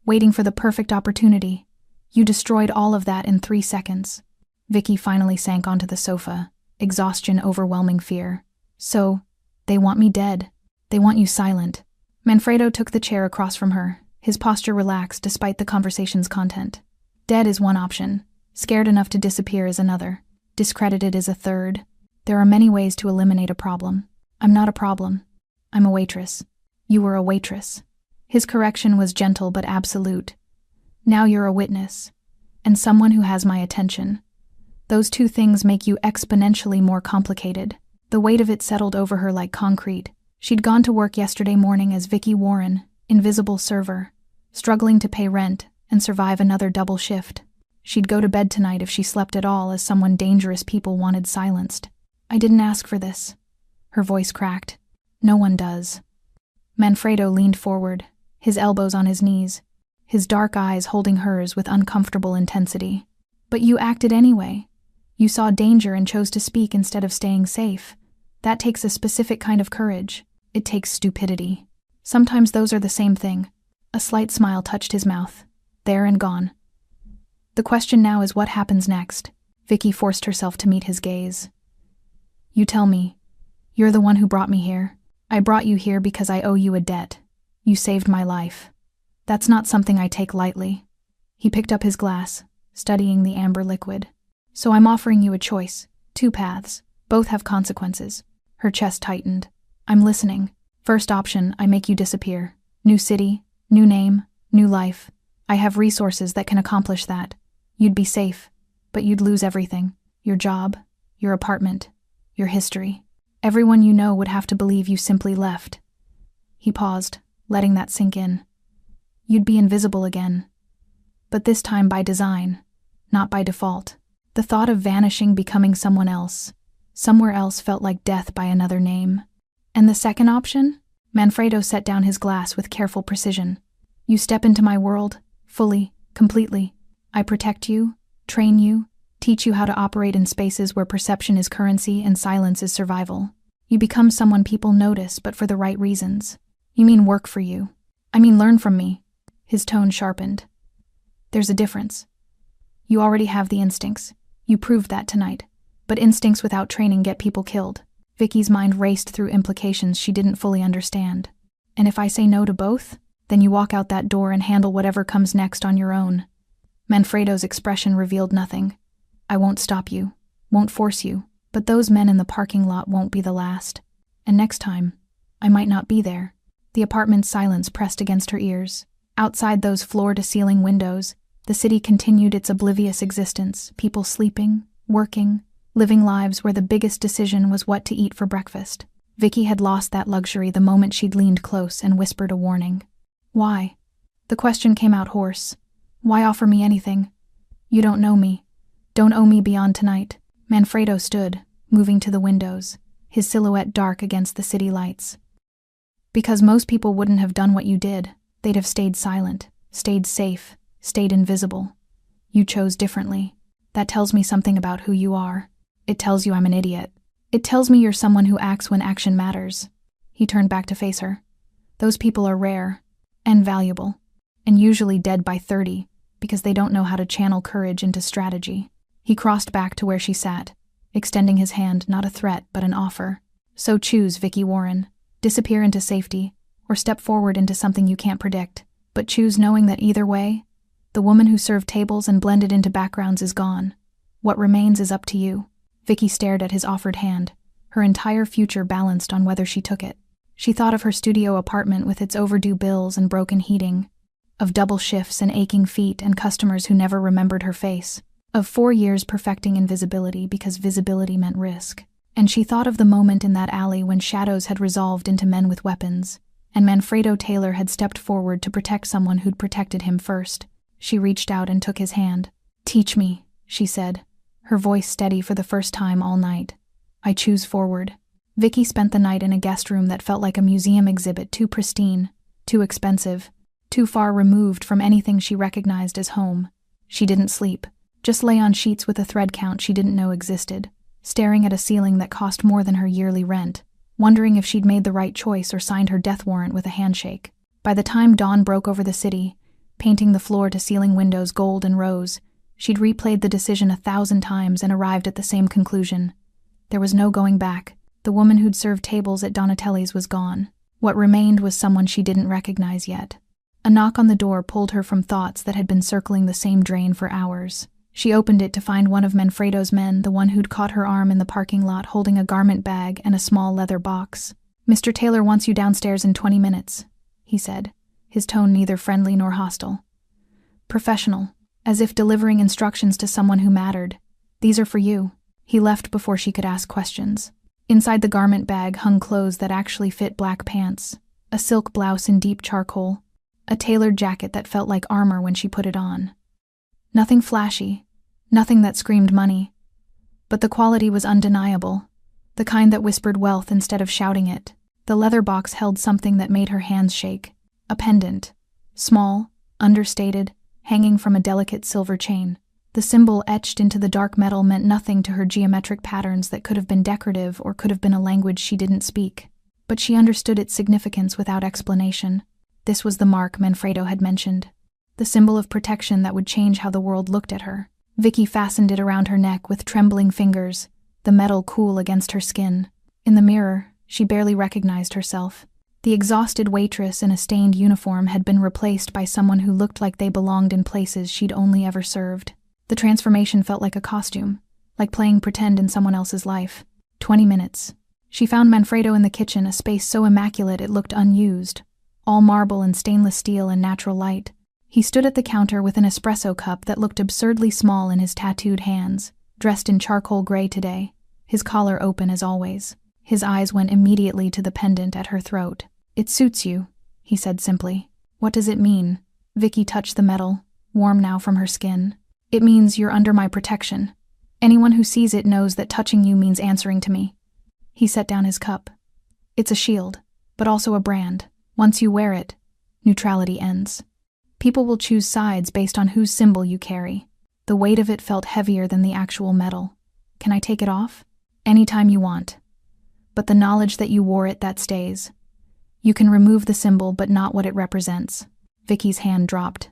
waiting for the perfect opportunity. You destroyed all of that in 3 seconds. Vicky finally sank onto the sofa, exhaustion overwhelming fear. "So, they want me dead. They want you silent." Manfredo took the chair across from her, his posture relaxed despite the conversation's content. Dead is one option. Scared enough to disappear is another. Discredited is a third. There are many ways to eliminate a problem. I'm not a problem. I'm a waitress. You were a waitress. His correction was gentle but absolute. Now you're a witness. And someone who has my attention. Those two things make you exponentially more complicated. The weight of it settled over her like concrete. She'd gone to work yesterday morning as Vicky Warren, invisible server, struggling to pay rent and survive another double shift. She'd go to bed tonight if she slept at all, as someone dangerous people wanted silenced. I didn't ask for this. Her voice cracked. No one does. Manfredo leaned forward, his elbows on his knees, his dark eyes holding hers with uncomfortable intensity. But you acted anyway. You saw danger and chose to speak instead of staying safe. That takes a specific kind of courage. It takes stupidity. Sometimes those are the same thing. A slight smile touched his mouth. There and gone. The question now is what happens next. Vicky forced herself to meet his gaze. You tell me. You're the one who brought me here. I brought you here because I owe you a debt. You saved my life. That's not something I take lightly. He picked up his glass, studying the amber liquid. So I'm offering you a choice. 2 paths. Both have consequences. Her chest tightened. I'm listening. First option, I make you disappear. New city, new name, new life. I have resources that can accomplish that. You'd be safe, but you'd lose everything. Your job, your apartment, your history. Everyone you know would have to believe you simply left. He paused, letting that sink in. You'd be invisible again. But this time by design, not by default. The thought of vanishing, becoming someone else, somewhere else, felt like death by another name. And the second option? Manfredo set down his glass with careful precision. You step into my world, fully, completely. I protect you, train you, teach you how to operate in spaces where perception is currency and silence is survival. You become someone people notice, but for the right reasons. You mean work for you. I mean learn from me. His tone sharpened. There's a difference. You already have the instincts. You proved that tonight. But instincts without training get people killed. Vicky's mind raced through implications she didn't fully understand. And if I say no to both, then you walk out that door and handle whatever comes next on your own. Manfredo's expression revealed nothing. I won't stop you, won't force you, but those men in the parking lot won't be the last. And next time, I might not be there. The apartment's silence pressed against her ears. Outside those floor-to-ceiling windows, the city continued its oblivious existence, people sleeping, working, living lives where the biggest decision was what to eat for breakfast. Vicky had lost that luxury the moment she'd leaned close and whispered a warning. Why? The question came out hoarse. Why offer me anything? You don't know me. Don't owe me beyond tonight. Manfredo stood, moving to the windows, his silhouette dark against the city lights. Because most people wouldn't have done what you did. They'd have stayed silent, stayed safe, stayed invisible. You chose differently. That tells me something about who you are. It tells you I'm an idiot. It tells me you're someone who acts when action matters. He turned back to face her. Those people are rare and valuable, and usually dead by 30 because they don't know how to channel courage into strategy. He crossed back to where she sat, extending his hand, not a threat but an offer. So choose, Vicky Warren. Disappear into safety, or step forward into something you can't predict. But choose knowing that either way, the woman who served tables and blended into backgrounds is gone. What remains is up to you. Vicky stared at his offered hand, her entire future balanced on whether she took it. She thought of her studio apartment with its overdue bills and broken heating, of double shifts and aching feet and customers who never remembered her face, of 4 years perfecting invisibility because visibility meant risk. And she thought of the moment in that alley when shadows had resolved into men with weapons, and Manfredo Taylor had stepped forward to protect someone who'd protected him first. She reached out and took his hand. Teach me, she said, her voice steady for the first time all night. I choose forward. Vicky spent the night in a guest room that felt like a museum exhibit, too pristine, too expensive, too far removed from anything she recognized as home. She didn't sleep, just lay on sheets with a thread count she didn't know existed, staring at a ceiling that cost more than her yearly rent, wondering if she'd made the right choice or signed her death warrant with a handshake. By the time dawn broke over the city, painting the floor-to-ceiling windows gold and rose, she'd replayed the decision 1,000 times and arrived at the same conclusion. There was no going back. The woman who'd served tables at Donatelli's was gone. What remained was someone she didn't recognize yet. A knock on the door pulled her from thoughts that had been circling the same drain for hours. She opened it to find one of Manfredo's men, the one who'd caught her arm in the parking lot holding a garment bag and a small leather box. "Mr. Taylor wants you downstairs in 20 minutes, he said, his tone neither friendly nor hostile. Professional, as if delivering instructions to someone who mattered. "These are for you." He left before she could ask questions. Inside the garment bag hung clothes that actually fit: black pants, a silk blouse in deep charcoal, a tailored jacket that felt like armor when she put it on. Nothing flashy, nothing that screamed money. But the quality was undeniable, the kind that whispered wealth instead of shouting it. The leather box held something that made her hands shake. A pendant, small, understated, hanging from a delicate silver chain. The symbol etched into the dark metal meant nothing to her geometric patterns that could have been decorative or could have been a language she didn't speak. But she understood its significance without explanation. This was the mark Manfredo had mentioned. The symbol of protection that would change how the world looked at her. Vicky fastened it around her neck with trembling fingers, the metal cool against her skin. In the mirror, she barely recognized herself. The exhausted waitress in a stained uniform had been replaced by someone who looked like they belonged in places she'd only ever served. The transformation felt like a costume, like playing pretend in someone else's life. 20 minutes. She found Manfredo in the kitchen, a space so immaculate it looked unused, all marble and stainless steel and natural light. He stood at the counter with an espresso cup that looked absurdly small in his tattooed hands, dressed in charcoal gray today, his collar open as always. His eyes went immediately to the pendant at her throat. "It suits you," he said simply. "What does it mean?" Vicky touched the metal, warm now from her skin. "It means you're under my protection. Anyone who sees it knows that touching you means answering to me." He set down his cup. "It's a shield, but also a brand. Once you wear it, neutrality ends. People will choose sides based on whose symbol you carry." The weight of it felt heavier than the actual metal. "Can I take it off?" "Anytime you want. But the knowledge that you wore it, that stays. You can remove the symbol, but not what it represents." Vicky's hand dropped.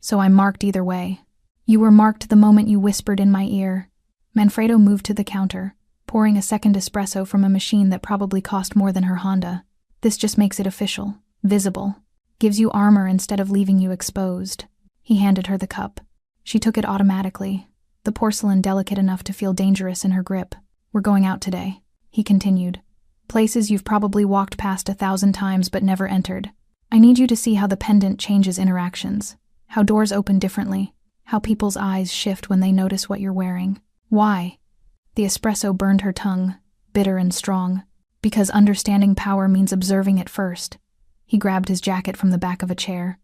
"So I'm marked either way." "You were marked the moment you whispered in my ear." Manfredo moved to the counter, pouring a second espresso from a machine that probably cost more than her Honda. "This just makes it official, visible. Gives you armor instead of leaving you exposed." He handed her the cup. She took it automatically, the porcelain delicate enough to feel dangerous in her grip. "We're going out today," he continued. "Places you've probably walked past 1,000 times but never entered. I need you to see how the pendant changes interactions, how doors open differently, how people's eyes shift when they notice what you're wearing." "Why?" The espresso burned her tongue, bitter and strong. "Because understanding power means observing it first." He grabbed his jacket from the back of a chair.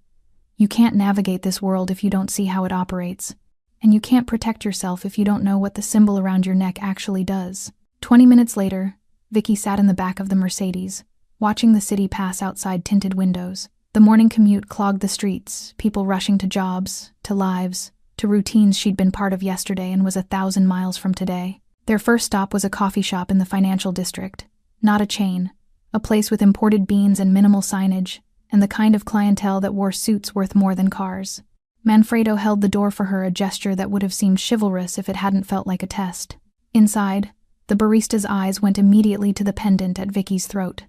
"You can't navigate this world if you don't see how it operates. And you can't protect yourself if you don't know what the symbol around your neck actually does." 20 minutes later, Vicky sat in the back of the Mercedes, watching the city pass outside tinted windows. The morning commute clogged the streets, people rushing to jobs, to lives, to routines she'd been part of yesterday and was 1,000 miles from today. Their first stop was a coffee shop in the financial district, not a chain, a place with imported beans and minimal signage, and the kind of clientele that wore suits worth more than cars. Manfredo held the door for her, a gesture that would have seemed chivalrous if it hadn't felt like a test. Inside, the barista's eyes went immediately to the pendant at Vicky's throat.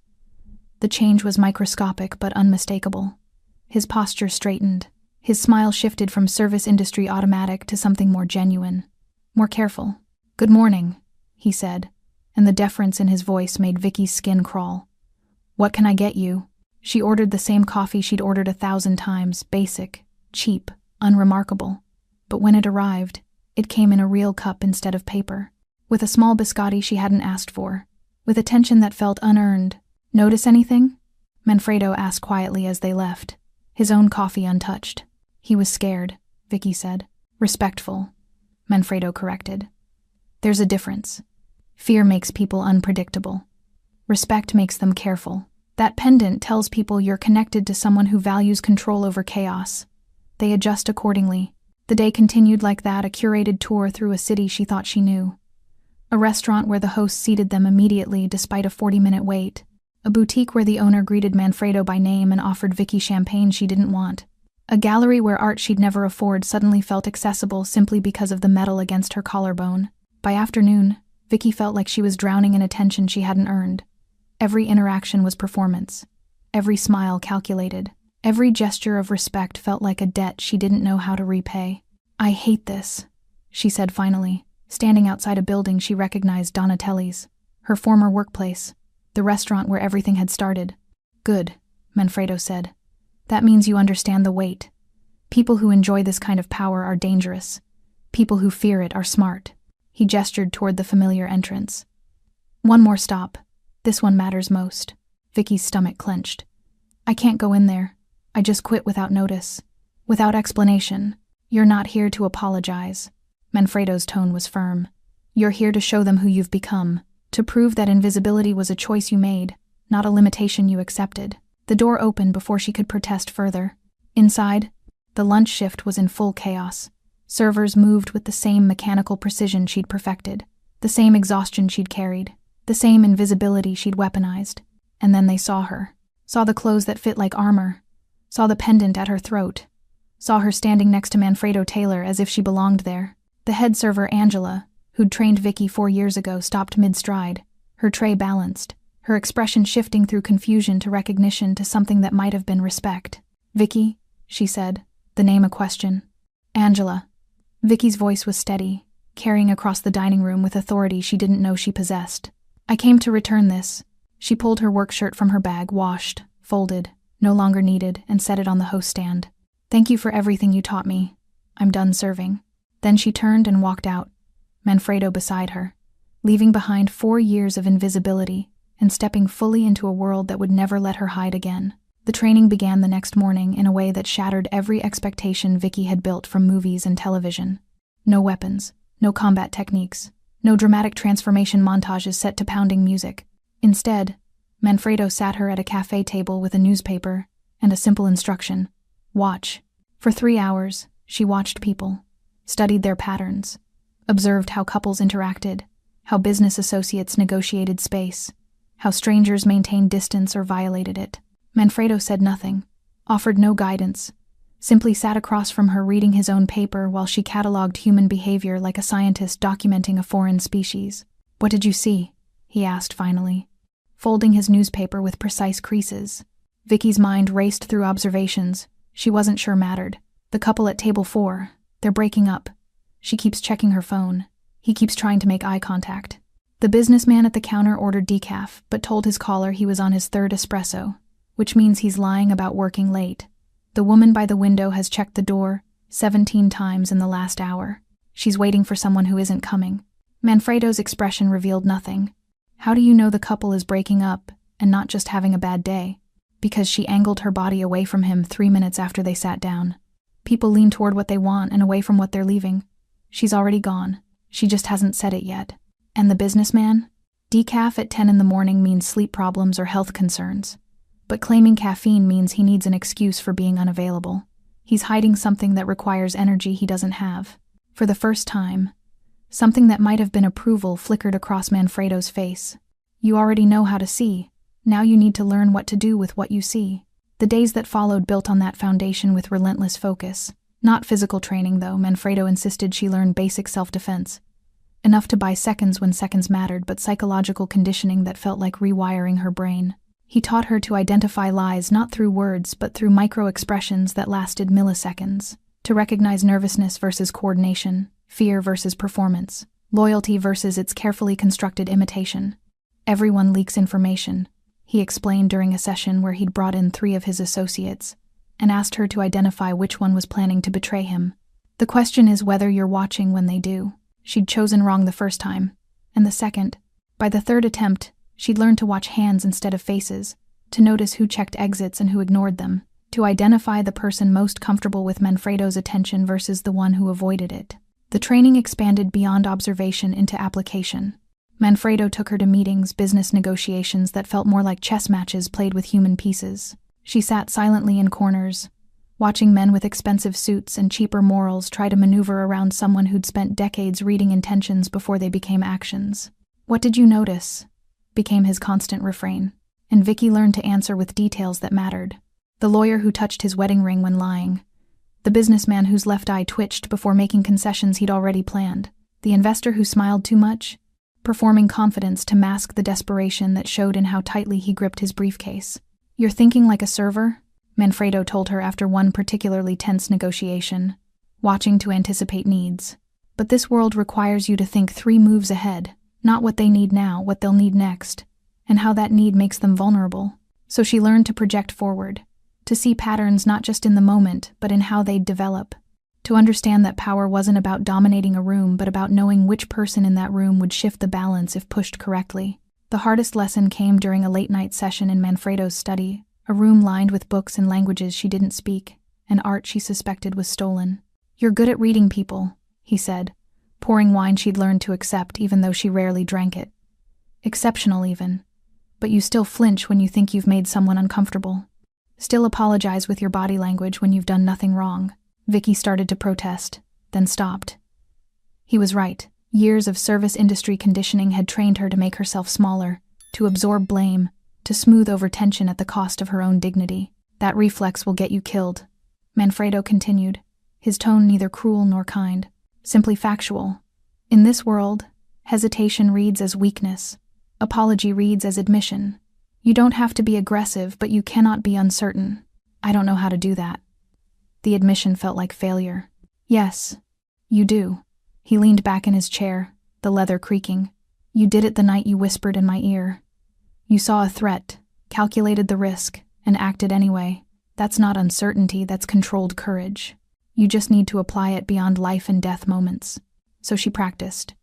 The change was microscopic but unmistakable. His posture straightened. His smile shifted from service industry automatic to something more genuine, more careful. "Good morning," he said, and the deference in his voice made Vicky's skin crawl. "What can I get you?" She ordered the same coffee she'd ordered 1,000 times, basic, cheap, unremarkable. But when it arrived, it came in a real cup instead of paper, with a small biscotti she hadn't asked for, with attention that felt unearned. "Notice anything?" Manfredo asked quietly as they left, his own coffee untouched. "He was scared," Vicky said. "Respectful," Manfredo corrected. "There's a difference. Fear makes people unpredictable. Respect makes them careful. That pendant tells people you're connected to someone who values control over chaos. They adjust accordingly." The day continued like that, a curated tour through a city she thought she knew. A restaurant where the host seated them immediately despite a 40-minute wait. A boutique where the owner greeted Manfredo by name and offered Vicky champagne she didn't want. A gallery where art she'd never afford suddenly felt accessible simply because of the metal against her collarbone. By afternoon, Vicky felt like she was drowning in attention she hadn't earned. Every interaction was performance. Every smile calculated. Every gesture of respect felt like a debt she didn't know how to repay. "I hate this," she said finally, standing outside a building she recognized Donatelli's, her former workplace, the restaurant where everything had started. "Good," Manfredo said. "That means you understand the weight. People who enjoy this kind of power are dangerous. People who fear it are smart." He gestured toward the familiar entrance. "One more stop. This one matters most." Vicky's stomach clenched. "I can't go in there. I just quit without notice. Without explanation. You're not here to apologize." Manfredo's tone was firm. "You're here to show them who you've become, to prove that invisibility was a choice you made, not a limitation you accepted." The door opened before she could protest further. Inside, the lunch shift was in full chaos. Servers moved with the same mechanical precision she'd perfected, the same exhaustion she'd carried, the same invisibility she'd weaponized. And then they saw her. Saw the clothes that fit like armor. Saw the pendant at her throat. Saw her standing next to Manfredo Taylor as if she belonged there. The head server, Angela, who'd trained Vicky 4 years ago, stopped mid-stride, her tray balanced, her expression shifting through confusion to recognition to something that might have been respect. "Vicky," she said, the name a question. "Angela." Vicky's voice was steady, carrying across the dining room with authority she didn't know she possessed. "I came to return this." She pulled her work shirt from her bag, washed, folded, no longer needed, and set it on the host stand. "Thank you for everything you taught me. I'm done serving." Then she turned and walked out, Manfredo beside her, leaving behind 4 years of invisibility and stepping fully into a world that would never let her hide again. The training began the next morning in a way that shattered every expectation Vicky had built from movies and television. No weapons, no combat techniques, no dramatic transformation montages set to pounding music. Instead, Manfredo sat her at a cafe table with a newspaper and a simple instruction: watch. For 3 hours, she watched people, studied their patterns, observed how couples interacted, how business associates negotiated space, how strangers maintained distance or violated it. Manfredo said nothing, offered no guidance, simply sat across from her reading his own paper while she cataloged human behavior like a scientist documenting a foreign species. "What did you see?" he asked finally, folding his newspaper with precise creases. Vicky's mind raced through observations she wasn't sure mattered. The couple at table 4, they're breaking up. She keeps checking her phone. He keeps trying to make eye contact. The businessman at the counter ordered decaf, but told his caller he was on his 3rd espresso, which means he's lying about working late. The woman by the window has checked the door 17 times in the last hour. She's waiting for someone who isn't coming. Manfredo's expression revealed nothing. How do you know the couple is breaking up and not just having a bad day? Because she angled her body away from him 3 minutes after they sat down. People lean toward what they want and away from what they're leaving. She's already gone. She just hasn't said it yet. And the businessman? Decaf at 10 in the morning means sleep problems or health concerns. But claiming caffeine means he needs an excuse for being unavailable. He's hiding something that requires energy he doesn't have. For the first time, something that might have been approval flickered across Manfredo's face. "You already know how to see. Now you need to learn what to do with what you see." The days that followed built on that foundation with relentless focus. Not physical training, though. Manfredo insisted she learn basic self-defense. Enough to buy seconds when seconds mattered, but psychological conditioning that felt like rewiring her brain. He taught her to identify lies not through words, but through micro-expressions that lasted milliseconds. To recognize nervousness versus coordination, fear versus performance, loyalty versus its carefully constructed imitation. "Everyone leaks information," he explained during a session where he'd brought in 3 of his associates and asked her to identify which one was planning to betray him. "The question is whether you're watching when they do." She'd chosen wrong the first time, and the second. By the 3rd attempt, she'd learned to watch hands instead of faces, to notice who checked exits and who ignored them, to identify the person most comfortable with Manfredo's attention versus the one who avoided it. The training expanded beyond observation into application. Manfredo took her to meetings, business negotiations that felt more like chess matches played with human pieces. She sat silently in corners, watching men with expensive suits and cheaper morals try to maneuver around someone who'd spent decades reading intentions before they became actions. "What did you notice?" became his constant refrain, and Vicky learned to answer with details that mattered. The lawyer who touched his wedding ring when lying. The businessman whose left eye twitched before making concessions he'd already planned. The investor who smiled too much, performing confidence to mask the desperation that showed in how tightly he gripped his briefcase. "You're thinking like a server?" Manfredo told her after one particularly tense negotiation, watching to anticipate needs. But this world requires you to think 3 moves ahead, not what they need now, what they'll need next, and how that need makes them vulnerable. So she learned to project forward, to see patterns not just in the moment, but in how they'd develop, to understand that power wasn't about dominating a room, but about knowing which person in that room would shift the balance if pushed correctly. The hardest lesson came during a late-night session in Manfredo's study, a room lined with books and languages she didn't speak, and art she suspected was stolen. "You're good at reading people," he said, pouring wine she'd learned to accept even though she rarely drank it. "Exceptional even. But you still flinch when you think you've made someone uncomfortable. Still apologize with your body language when you've done nothing wrong." Vicky started to protest, then stopped. He was right. Years of service industry conditioning had trained her to make herself smaller, to absorb blame, to smooth over tension at the cost of her own dignity. "That reflex will get you killed," Manfredo continued, his tone neither cruel nor kind, simply factual. "In this world, hesitation reads as weakness. Apology reads as admission. You don't have to be aggressive, but you cannot be uncertain. I don't know how to do that." The admission felt like failure. "Yes, you do." He leaned back in his chair, the leather creaking. "You did it the night you whispered in my ear. You saw a threat, calculated the risk, and acted anyway. That's not uncertainty, that's controlled courage. You just need to apply it beyond life and death moments." So she practiced,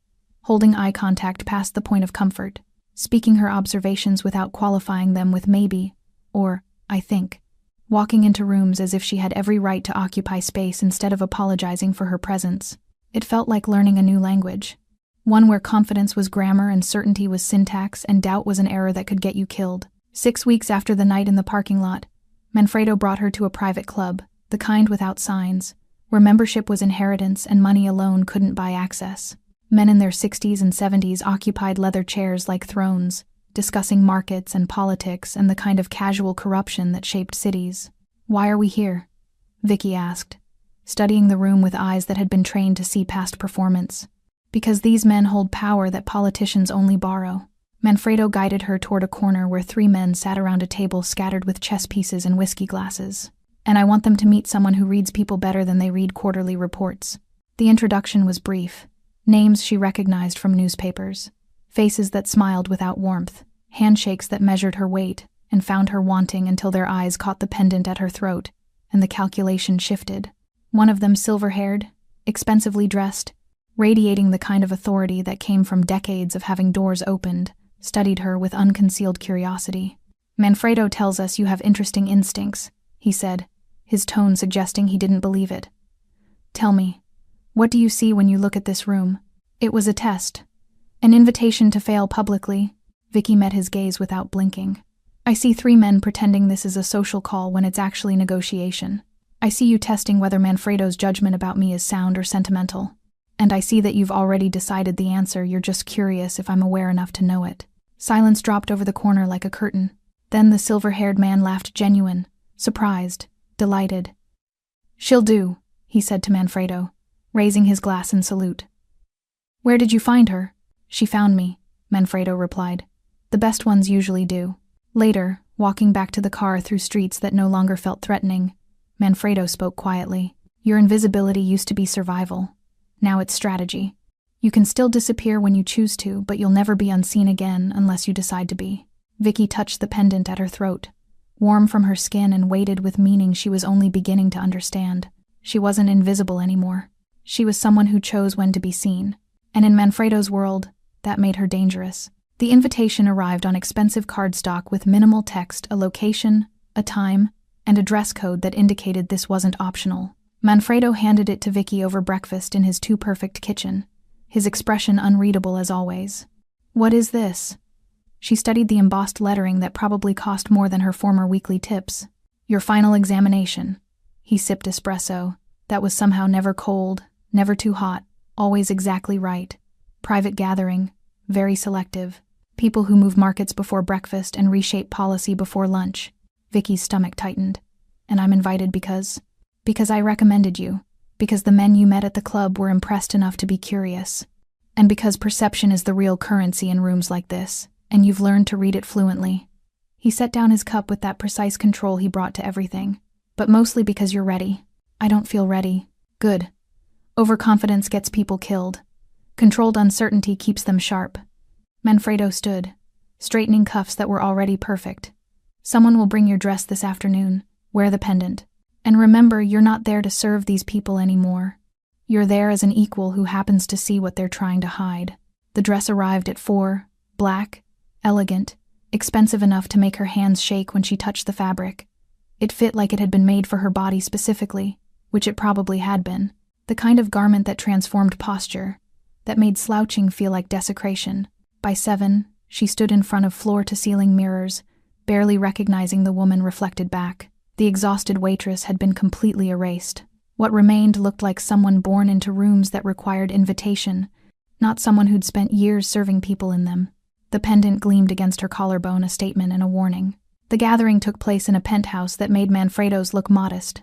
holding eye contact past the point of comfort, speaking her observations without qualifying them with maybe or I think, walking into rooms as if she had every right to occupy space instead of apologizing for her presence. It felt like learning a new language, one where confidence was grammar and certainty was syntax and doubt was an error that could get you killed. 6 weeks after the night in the parking lot, Manfredo brought her to a private club, the kind without signs, where membership was inheritance and money alone couldn't buy access. Men in their 60s and 70s occupied leather chairs like thrones, discussing markets and politics and the kind of casual corruption that shaped cities. "Why are we here?" Vicky asked, studying the room with eyes that had been trained to see past performance. "Because these men hold power that politicians only borrow." Manfredo guided her toward a corner where 3 men sat around a table scattered with chess pieces and whiskey glasses. "And I want them to meet someone who reads people better than they read quarterly reports." The introduction was brief. Names she recognized from newspapers, faces that smiled without warmth, handshakes that measured her weight and found her wanting until their eyes caught the pendant at her throat, and the calculation shifted. One of them silver-haired, expensively dressed, radiating the kind of authority that came from decades of having doors opened, studied her with unconcealed curiosity. "Manfredo tells us you have interesting instincts," he said, his tone suggesting he didn't believe it. "Tell me, what do you see when you look at this room?" It was a test, an invitation to fail publicly. Vicky met his gaze without blinking. "I see 3 men pretending this is a social call when it's actually negotiation. I see you testing whether Manfredo's judgment about me is sound or sentimental. And I see that you've already decided the answer, you're just curious if I'm aware enough to know it." Silence dropped over the corner like a curtain. Then the silver-haired man laughed, genuine, surprised, delighted. "She'll do," he said to Manfredo, raising his glass in salute. "Where did you find her?" "She found me," Manfredo replied. "The best ones usually do." Later, walking back to the car through streets that no longer felt threatening, Manfredo spoke quietly. "Your invisibility used to be survival. Now it's strategy. You can still disappear when you choose to, but you'll never be unseen again unless you decide to be." Vicky touched the pendant at her throat, warm from her skin and weighted with meaning she was only beginning to understand. She wasn't invisible anymore. She was someone who chose when to be seen. And in Manfredo's world, that made her dangerous. The invitation arrived on expensive cardstock with minimal text, a location, a time, and a dress code that indicated this wasn't optional. Manfredo handed it to Vicky over breakfast in his too-perfect kitchen, his expression unreadable as always. "What is this?" She studied the embossed lettering that probably cost more than her former weekly tips. "Your final examination." He sipped espresso, that was somehow never cold, never too hot, always exactly right. "Private gathering, very selective. People who move markets before breakfast and reshape policy before lunch." Vicky's stomach tightened. "And I'm invited because I recommended you, because the men you met at the club were impressed enough to be curious, and because perception is the real currency in rooms like this, and you've learned to read it fluently." He set down his cup with that precise control he brought to everything. But mostly because you're ready. I don't feel ready. Good. Overconfidence gets people killed. Controlled uncertainty keeps them sharp. Manfredo stood, straightening cuffs that were already perfect. Someone will bring your dress this afternoon. Wear the pendant. And remember, you're not there to serve these people anymore. You're there as an equal who happens to see what they're trying to hide. The dress arrived at 4, black, elegant, expensive enough to make her hands shake when she touched the fabric. It fit like it had been made for her body specifically, which it probably had been. The kind of garment that transformed posture, that made slouching feel like desecration. By 7, she stood in front of floor-to-ceiling mirrors, barely recognizing the woman reflected back. The exhausted waitress had been completely erased. What remained looked like someone born into rooms that required invitation, not someone who'd spent years serving people in them. The pendant gleamed against her collarbone, a statement and a warning. The gathering took place in a penthouse that made Manfredo's look modest.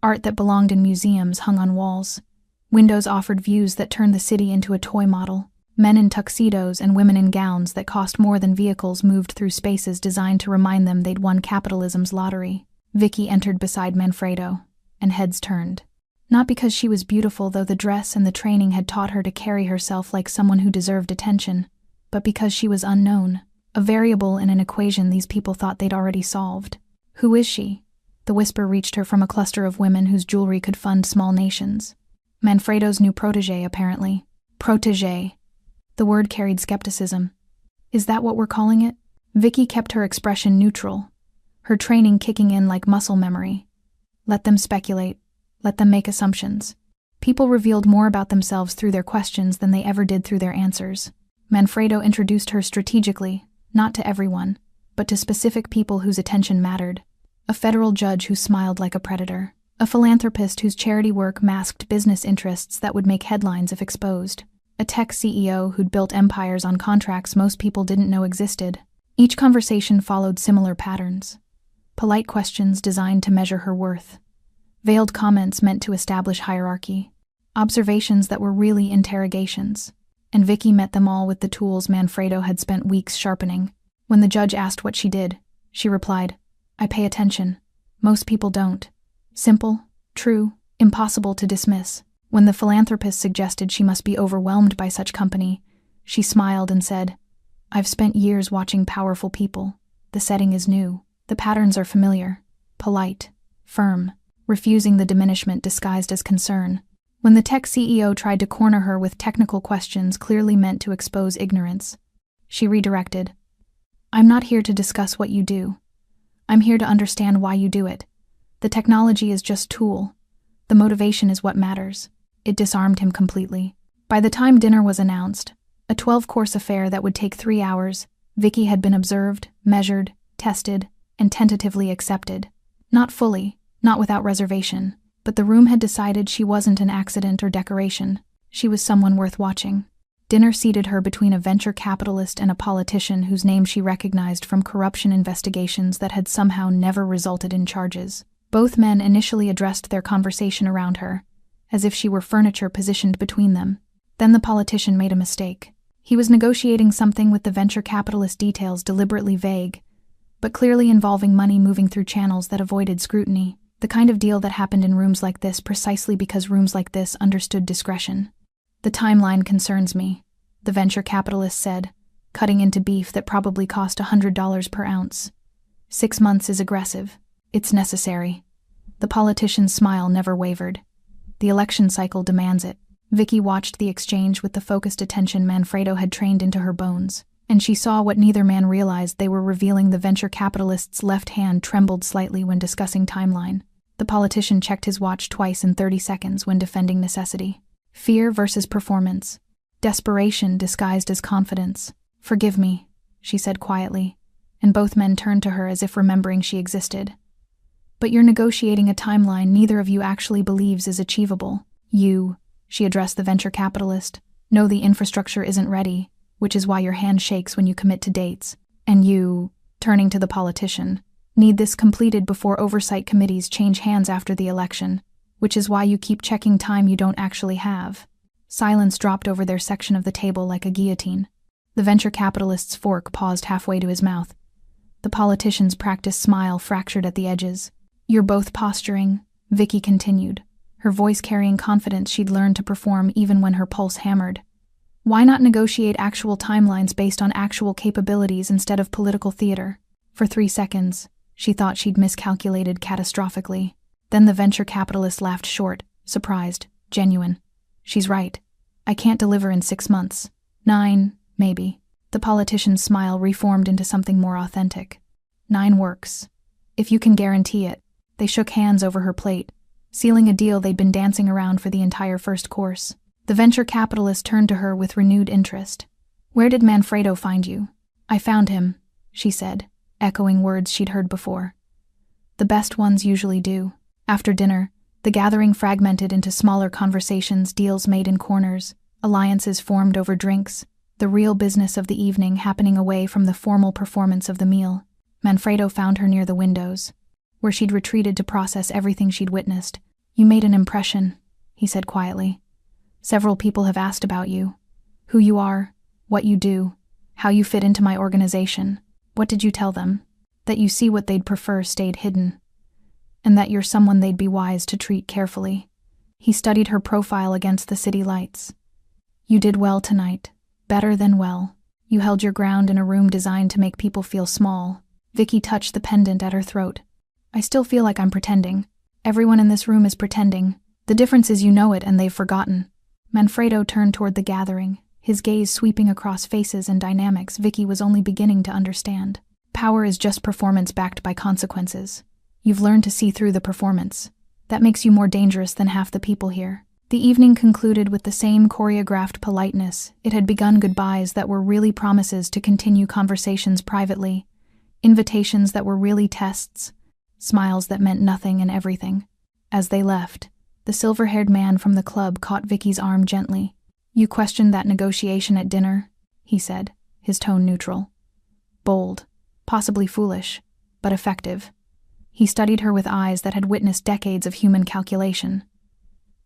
Art that belonged in museums hung on walls. Windows offered views that turned the city into a toy model. Men in tuxedos and women in gowns that cost more than vehicles moved through spaces designed to remind them they'd won capitalism's lottery. Vicky entered beside Manfredo, and heads turned. Not because she was beautiful, though the dress and the training had taught her to carry herself like someone who deserved attention, but because she was unknown, a variable in an equation these people thought they'd already solved. Who is she? The whisper reached her from a cluster of women whose jewelry could fund small nations. Manfredo's new protégé, apparently. Protégé. The word carried skepticism. Is that what we're calling it? Vicky kept her expression neutral, her training kicking in like muscle memory. Let them speculate. Let them make assumptions. People revealed more about themselves through their questions than they ever did through their answers. Manfredo introduced her strategically, not to everyone, but to specific people whose attention mattered. A federal judge who smiled like a predator. A philanthropist whose charity work masked business interests that would make headlines if exposed. A tech CEO who'd built empires on contracts most people didn't know existed. Each conversation followed similar patterns. Polite questions designed to measure her worth. Veiled comments meant to establish hierarchy. Observations that were really interrogations. And Vicky met them all with the tools Manfredo had spent weeks sharpening. When the judge asked what she did, she replied, "I pay attention. Most people don't." Simple, true, impossible to dismiss. When the philanthropist suggested she must be overwhelmed by such company, she smiled and said, "I've spent years watching powerful people. The setting is new. The patterns are familiar. Polite, firm, refusing the diminishment disguised as concern." When the tech CEO tried to corner her with technical questions clearly meant to expose ignorance, she redirected, "I'm not here to discuss what you do. I'm here to understand why you do it. The technology is just tool. The motivation is what matters." It disarmed him completely. By the time dinner was announced, a 12-course affair that would take 3 hours, Vicky had been observed, measured, tested, and tentatively accepted. Not fully, not without reservation, but the room had decided she wasn't an accident or decoration. She was someone worth watching. Dinner seated her between a venture capitalist and a politician whose name she recognized from corruption investigations that had somehow never resulted in charges. Both men initially addressed their conversation around her, as if she were furniture positioned between them. Then the politician made a mistake. He was negotiating something with the venture capitalist, details deliberately vague, but clearly involving money moving through channels that avoided scrutiny. The kind of deal that happened in rooms like this precisely because rooms like this understood discretion. "The timeline concerns me," the venture capitalist said, cutting into beef that probably cost $100 per ounce. 6 months is aggressive. It's necessary. The politician's smile never wavered. The election cycle demands it. Vicky watched the exchange with the focused attention Manfredo had trained into her bones, and she saw what neither man realized: they were revealing the venture capitalist's left hand trembled slightly when discussing timeline. The politician checked his watch twice in 30 seconds when defending necessity. Fear versus performance. Desperation disguised as confidence. "Forgive me," she said quietly, and both men turned to her as if remembering she existed. "But you're negotiating a timeline neither of you actually believes is achievable. You," she addressed the venture capitalist, "know the infrastructure isn't ready, which is why your hand shakes when you commit to dates. And you," turning to the politician, "need this completed before oversight committees change hands after the election, which is why you keep checking time you don't actually have." Silence dropped over their section of the table like a guillotine. The venture capitalist's fork paused halfway to his mouth. The politician's practiced smile fractured at the edges. You're both posturing, Vicky continued, her voice carrying confidence she'd learned to perform even when her pulse hammered. Why not negotiate actual timelines based on actual capabilities instead of political theater? For 3 seconds, she thought she'd miscalculated catastrophically. Then the venture capitalist laughed short, surprised, genuine. She's right. I can't deliver in 6 months. 9, maybe. The politician's smile reformed into something more authentic. 9 works. If you can guarantee it. They shook hands over her plate, sealing a deal they'd been dancing around for the entire first course. The venture capitalist turned to her with renewed interest. Where did Manfredo find you? I found him, she said, echoing words she'd heard before. The best ones usually do. After dinner, the gathering fragmented into smaller conversations, deals made in corners, alliances formed over drinks, the real business of the evening happening away from the formal performance of the meal. Manfredo found her near the windows, where she'd retreated to process everything she'd witnessed. You made an impression, he said quietly. Several people have asked about you. Who you are, what you do, how you fit into my organization. What did you tell them? That you see what they'd prefer stayed hidden, and that you're someone they'd be wise to treat carefully. He studied her profile against the city lights. You did well tonight, better than well. You held your ground in a room designed to make people feel small. Vicky touched the pendant at her throat. I still feel like I'm pretending. Everyone in this room is pretending. The difference is you know it and they've forgotten. Manfredo turned toward the gathering, his gaze sweeping across faces and dynamics Vicky was only beginning to understand. Power is just performance backed by consequences. You've learned to see through the performance. That makes you more dangerous than half the people here. The evening concluded with the same choreographed politeness. It had begun goodbyes that were really promises to continue conversations privately, invitations that were really tests, smiles that meant nothing and everything. As they left, the silver-haired man from the club caught Vicky's arm gently. You questioned that negotiation at dinner, he said, his tone neutral. Bold, possibly foolish, but effective. He studied her with eyes that had witnessed decades of human calculation.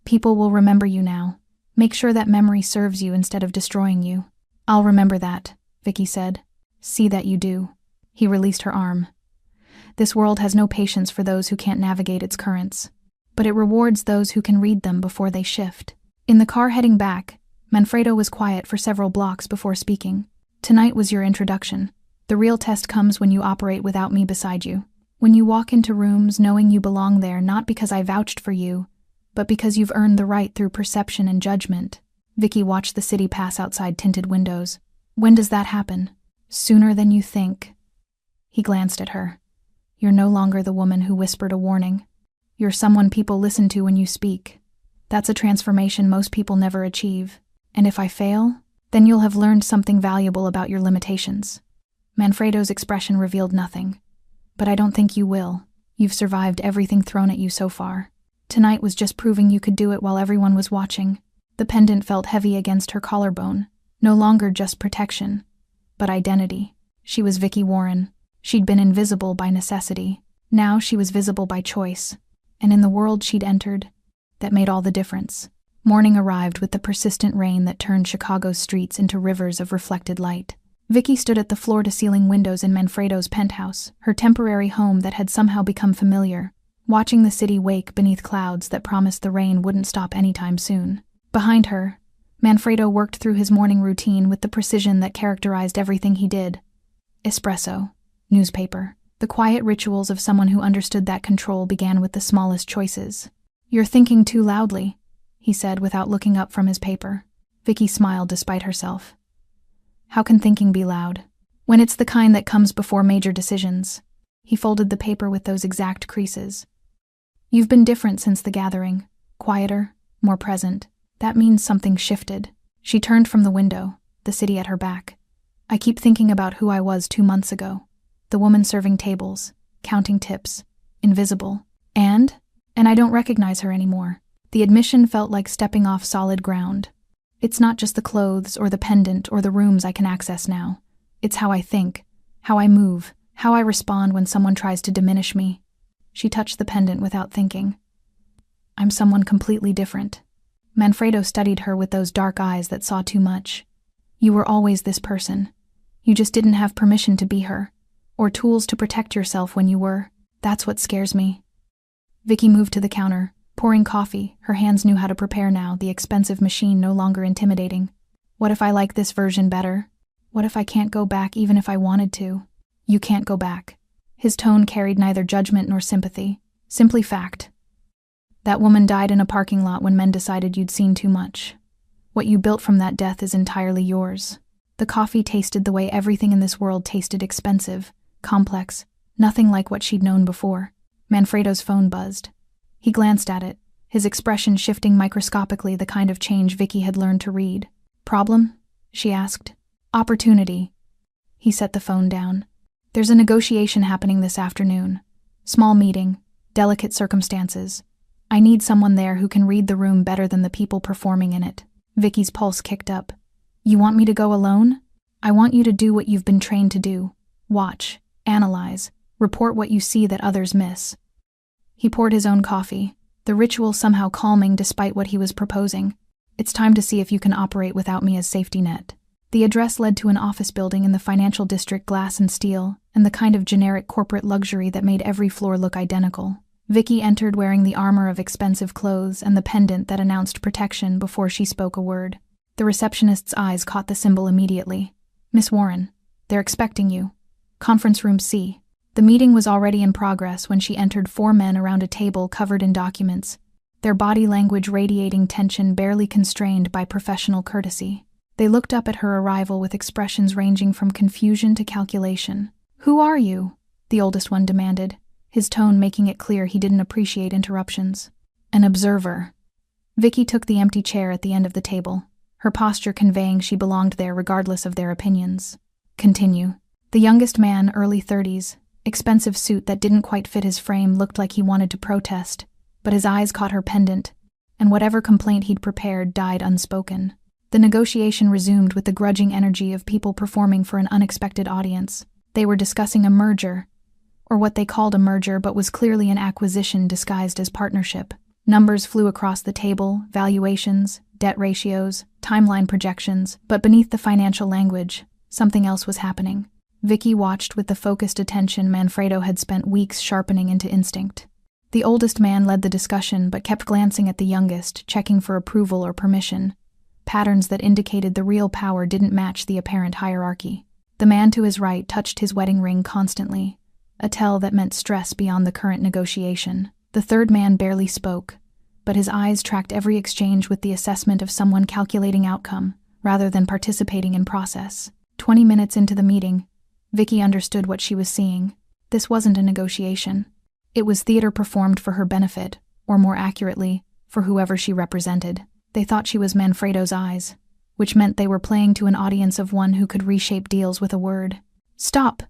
People will remember you now. Make sure that memory serves you instead of destroying you. I'll remember that, Vicky said. See that you do. He released her arm. This world has no patience for those who can't navigate its currents, but it rewards those who can read them before they shift. In the car heading back, Manfredo was quiet for several blocks before speaking. Tonight was your introduction. The real test comes when you operate without me beside you. When you walk into rooms knowing you belong there not because I vouched for you, but because you've earned the right through perception and judgment. Vicky watched the city pass outside tinted windows. When does that happen? Sooner than you think. He glanced at her. You're no longer the woman who whispered a warning. You're someone people listen to when you speak. That's a transformation most people never achieve. And if I fail, then you'll have learned something valuable about your limitations. Manfredo's expression revealed nothing. But I don't think you will. You've survived everything thrown at you so far. Tonight was just proving you could do it while everyone was watching. The pendant felt heavy against her collarbone, no longer just protection, but identity. She was Vicky Warren. She'd been invisible by necessity. Now she was visible by choice. And in the world she'd entered, that made all the difference. Morning arrived with the persistent rain that turned Chicago's streets into rivers of reflected light. Vicky stood at the floor-to-ceiling windows in Manfredo's penthouse, her temporary home that had somehow become familiar, watching the city wake beneath clouds that promised the rain wouldn't stop anytime soon. Behind her, Manfredo worked through his morning routine with the precision that characterized everything he did. Espresso, newspaper. The quiet rituals of someone who understood that control began with the smallest choices. You're thinking too loudly, he said without looking up from his paper. Vicky smiled despite herself. How can thinking be loud? When it's the kind that comes before major decisions. He folded the paper with those exact creases. You've been different since the gathering. Quieter, more present. That means something shifted. She turned from the window, the city at her back. I keep thinking about who I was 2 months ago. The woman serving tables, counting tips, invisible. And I don't recognize her anymore. The admission felt like stepping off solid ground. It's not just the clothes or the pendant or the rooms I can access now. It's how I think, how I move, how I respond when someone tries to diminish me. She touched the pendant without thinking. I'm someone completely different. Manfredo studied her with those dark eyes that saw too much. You were always this person. You just didn't have permission to be her, or tools to protect yourself when you were. That's what scares me. Vicky moved to the counter, pouring coffee. Her hands knew how to prepare now, the expensive machine no longer intimidating. What if I like this version better? What if I can't go back even if I wanted to? You can't go back. His tone carried neither judgment nor sympathy, simply fact. That woman died in a parking lot when men decided you'd seen too much. What you built from that death is entirely yours. The coffee tasted the way everything in this world tasted, expensive, complex, nothing like what she'd known before. Manfredo's phone buzzed. He glanced at it, his expression shifting microscopically, the kind of change Vicky had learned to read. Problem? She asked. Opportunity. He set the phone down. There's a negotiation happening this afternoon. Small meeting, delicate circumstances. I need someone there who can read the room better than the people performing in it. Vicky's pulse kicked up. You want me to go alone? I want you to do what you've been trained to do. Watch, analyze, report what you see that others miss. He poured his own coffee, the ritual somehow calming despite what he was proposing. It's time to see if you can operate without me as safety net. The address led to an office building in the financial district, glass and steel, and the kind of generic corporate luxury that made every floor look identical. Vicky entered wearing the armor of expensive clothes and the pendant that announced protection before she spoke a word. The receptionist's eyes caught the symbol immediately. Miss Warren, they're expecting you. Conference room C. The meeting was already in progress when she entered 4 men around a table covered in documents, their body language radiating tension barely constrained by professional courtesy. They looked up at her arrival with expressions ranging from confusion to calculation. Who are you? The oldest one demanded, his tone making it clear he didn't appreciate interruptions. An observer. Vicky took the empty chair at the end of the table, her posture conveying she belonged there regardless of their opinions. Continue. The youngest man, early 30s, expensive suit that didn't quite fit his frame, looked like he wanted to protest, but his eyes caught her pendant, and whatever complaint he'd prepared died unspoken. The negotiation resumed with the grudging energy of people performing for an unexpected audience. They were discussing a merger, or what they called a merger but was clearly an acquisition disguised as partnership. Numbers flew across the table, valuations, debt ratios, timeline projections, but beneath the financial language, something else was happening. Vicky watched with the focused attention Manfredo had spent weeks sharpening into instinct. The oldest man led the discussion but kept glancing at the youngest, checking for approval or permission. Patterns that indicated the real power didn't match the apparent hierarchy. The man to his right touched his wedding ring constantly, a tell that meant stress beyond the current negotiation. The third man barely spoke, but his eyes tracked every exchange with the assessment of someone calculating outcome, rather than participating in process. 20 minutes into the meeting, Vicky understood what she was seeing. This wasn't a negotiation. It was theater performed for her benefit, or more accurately, for whoever she represented. They thought she was Manfredo's eyes, which meant they were playing to an audience of one who could reshape deals with a word. Stop!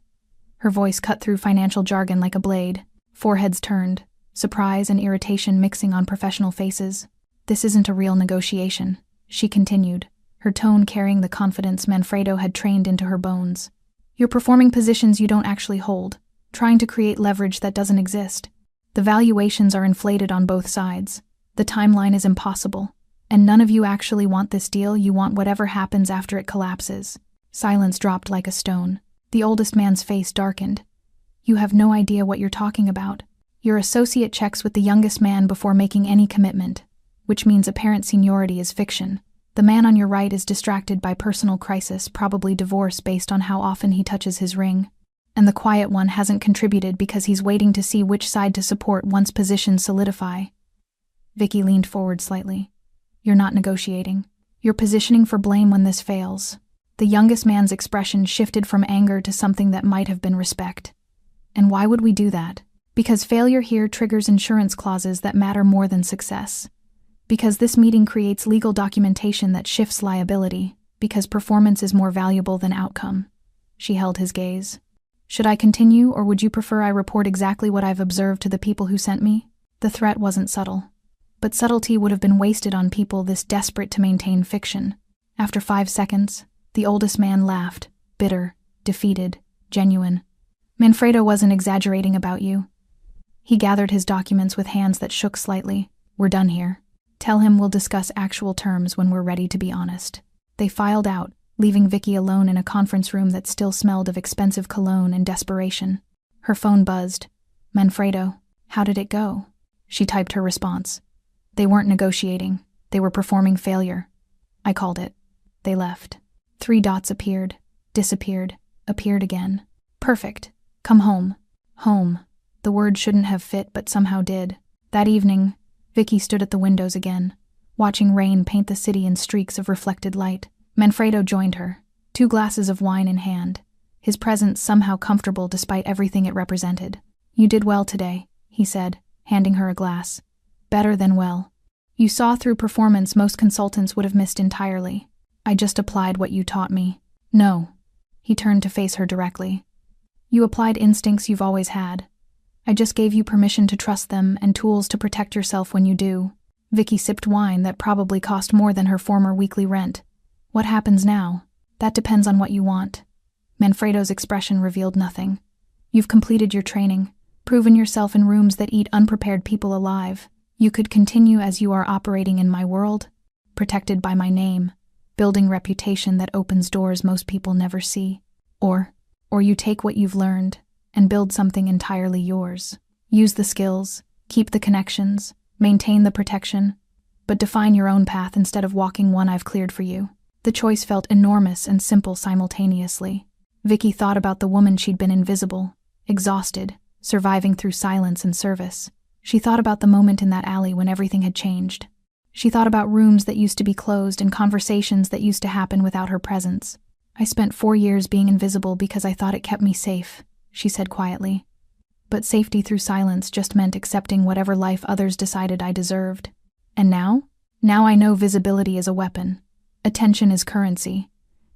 Her voice cut through financial jargon like a blade. Foreheads turned, surprise and irritation mixing on professional faces. This isn't a real negotiation, she continued, her tone carrying the confidence Manfredo had trained into her bones. You're performing positions you don't actually hold, trying to create leverage that doesn't exist. The valuations are inflated on both sides. The timeline is impossible. And none of you actually want this deal, you want whatever happens after it collapses. Silence dropped like a stone. The oldest man's face darkened. You have no idea what you're talking about. Your associate checks with the youngest man before making any commitment, which means apparent seniority is fiction. The man on your right is distracted by personal crisis, probably divorce based on how often he touches his ring. And the quiet one hasn't contributed because he's waiting to see which side to support once positions solidify. Vicky leaned forward slightly. You're not negotiating. You're positioning for blame when this fails. The youngest man's expression shifted from anger to something that might have been respect. And why would we do that? Because failure here triggers insurance clauses that matter more than success. Because this meeting creates legal documentation that shifts liability. Because performance is more valuable than outcome. She held his gaze. Should I continue, or would you prefer I report exactly what I've observed to the people who sent me? The threat wasn't subtle. But subtlety would have been wasted on people this desperate to maintain fiction. After 5 seconds, the oldest man laughed, bitter, defeated, genuine. Manfredo wasn't exaggerating about you. He gathered his documents with hands that shook slightly. We're done here. Tell him we'll discuss actual terms when we're ready to be honest. They filed out, leaving Vicky alone in a conference room that still smelled of expensive cologne and desperation. Her phone buzzed. Manfredo, how did it go? She typed her response. They weren't negotiating. They were performing failure. I called it. They left. 3 dots appeared, disappeared, appeared again. Perfect. Come home. Home. The word shouldn't have fit, but somehow did. That evening, Vicky stood at the windows again, watching rain paint the city in streaks of reflected light. Manfredo joined her, 2 glasses of wine in hand, his presence somehow comfortable despite everything it represented. You did well today, he said, handing her a glass. Better than well. You saw through performance most consultants would have missed entirely. I just applied what you taught me. No. He turned to face her directly. You applied instincts you've always had. I just gave you permission to trust them and tools to protect yourself when you do. Vicky sipped wine that probably cost more than her former weekly rent. What happens now? That depends on what you want. Manfredo's expression revealed nothing. You've completed your training, proven yourself in rooms that eat unprepared people alive. You could continue as you are operating in my world, protected by my name, building reputation that opens doors most people never see. Or you take what you've learned and build something entirely yours. Use the skills, keep the connections, maintain the protection, but define your own path instead of walking one I've cleared for you. The choice felt enormous and simple simultaneously. Vicky thought about the woman she'd been invisible, exhausted, surviving through silence and service. She thought about the moment in that alley when everything had changed. She thought about rooms that used to be closed and conversations that used to happen without her presence. I spent 4 years being invisible because I thought it kept me safe, she said quietly. But safety through silence just meant accepting whatever life others decided I deserved. And now? Now I know visibility is a weapon. Attention is currency.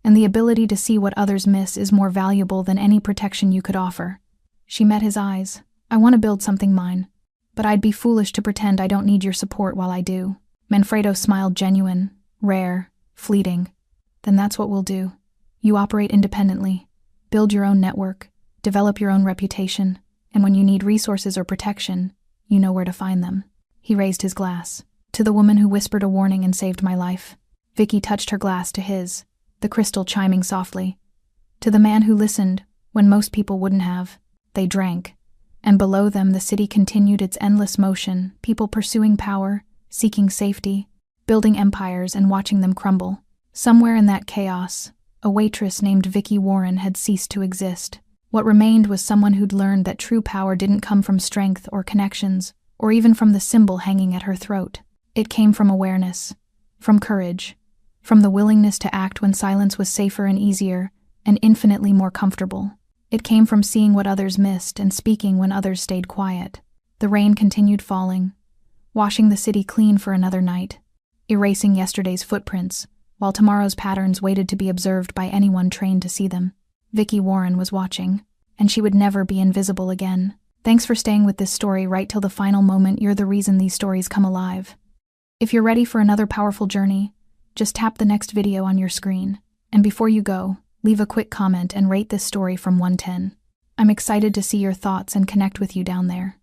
And the ability to see what others miss is more valuable than any protection you could offer. She met his eyes. I want to build something mine. But I'd be foolish to pretend I don't need your support while I do. Manfredo smiled, genuine, rare, fleeting. Then that's what we'll do. You operate independently. Build your own network. Develop your own reputation, and when you need resources or protection, you know where to find them. He raised his glass. To the woman who whispered a warning and saved my life. Vicky touched her glass to his, the crystal chiming softly. To the man who listened, when most people wouldn't have. They drank. And below them the city continued its endless motion, people pursuing power, seeking safety, building empires and watching them crumble. Somewhere in that chaos, a waitress named Vicky Warren had ceased to exist. What remained was someone who'd learned that true power didn't come from strength or connections, or even from the symbol hanging at her throat. It came from awareness, from courage, from the willingness to act when silence was safer and easier, and infinitely more comfortable. It came from seeing what others missed and speaking when others stayed quiet. The rain continued falling, washing the city clean for another night, erasing yesterday's footprints, while tomorrow's patterns waited to be observed by anyone trained to see them. Vicky Warren was watching, and she would never be invisible again. Thanks for staying with this story right till the final moment. You're the reason these stories come alive. If you're ready for another powerful journey, just tap the next video on your screen. And before you go, leave a quick comment and rate this story from 1 to 10. I'm excited to see your thoughts and connect with you down there.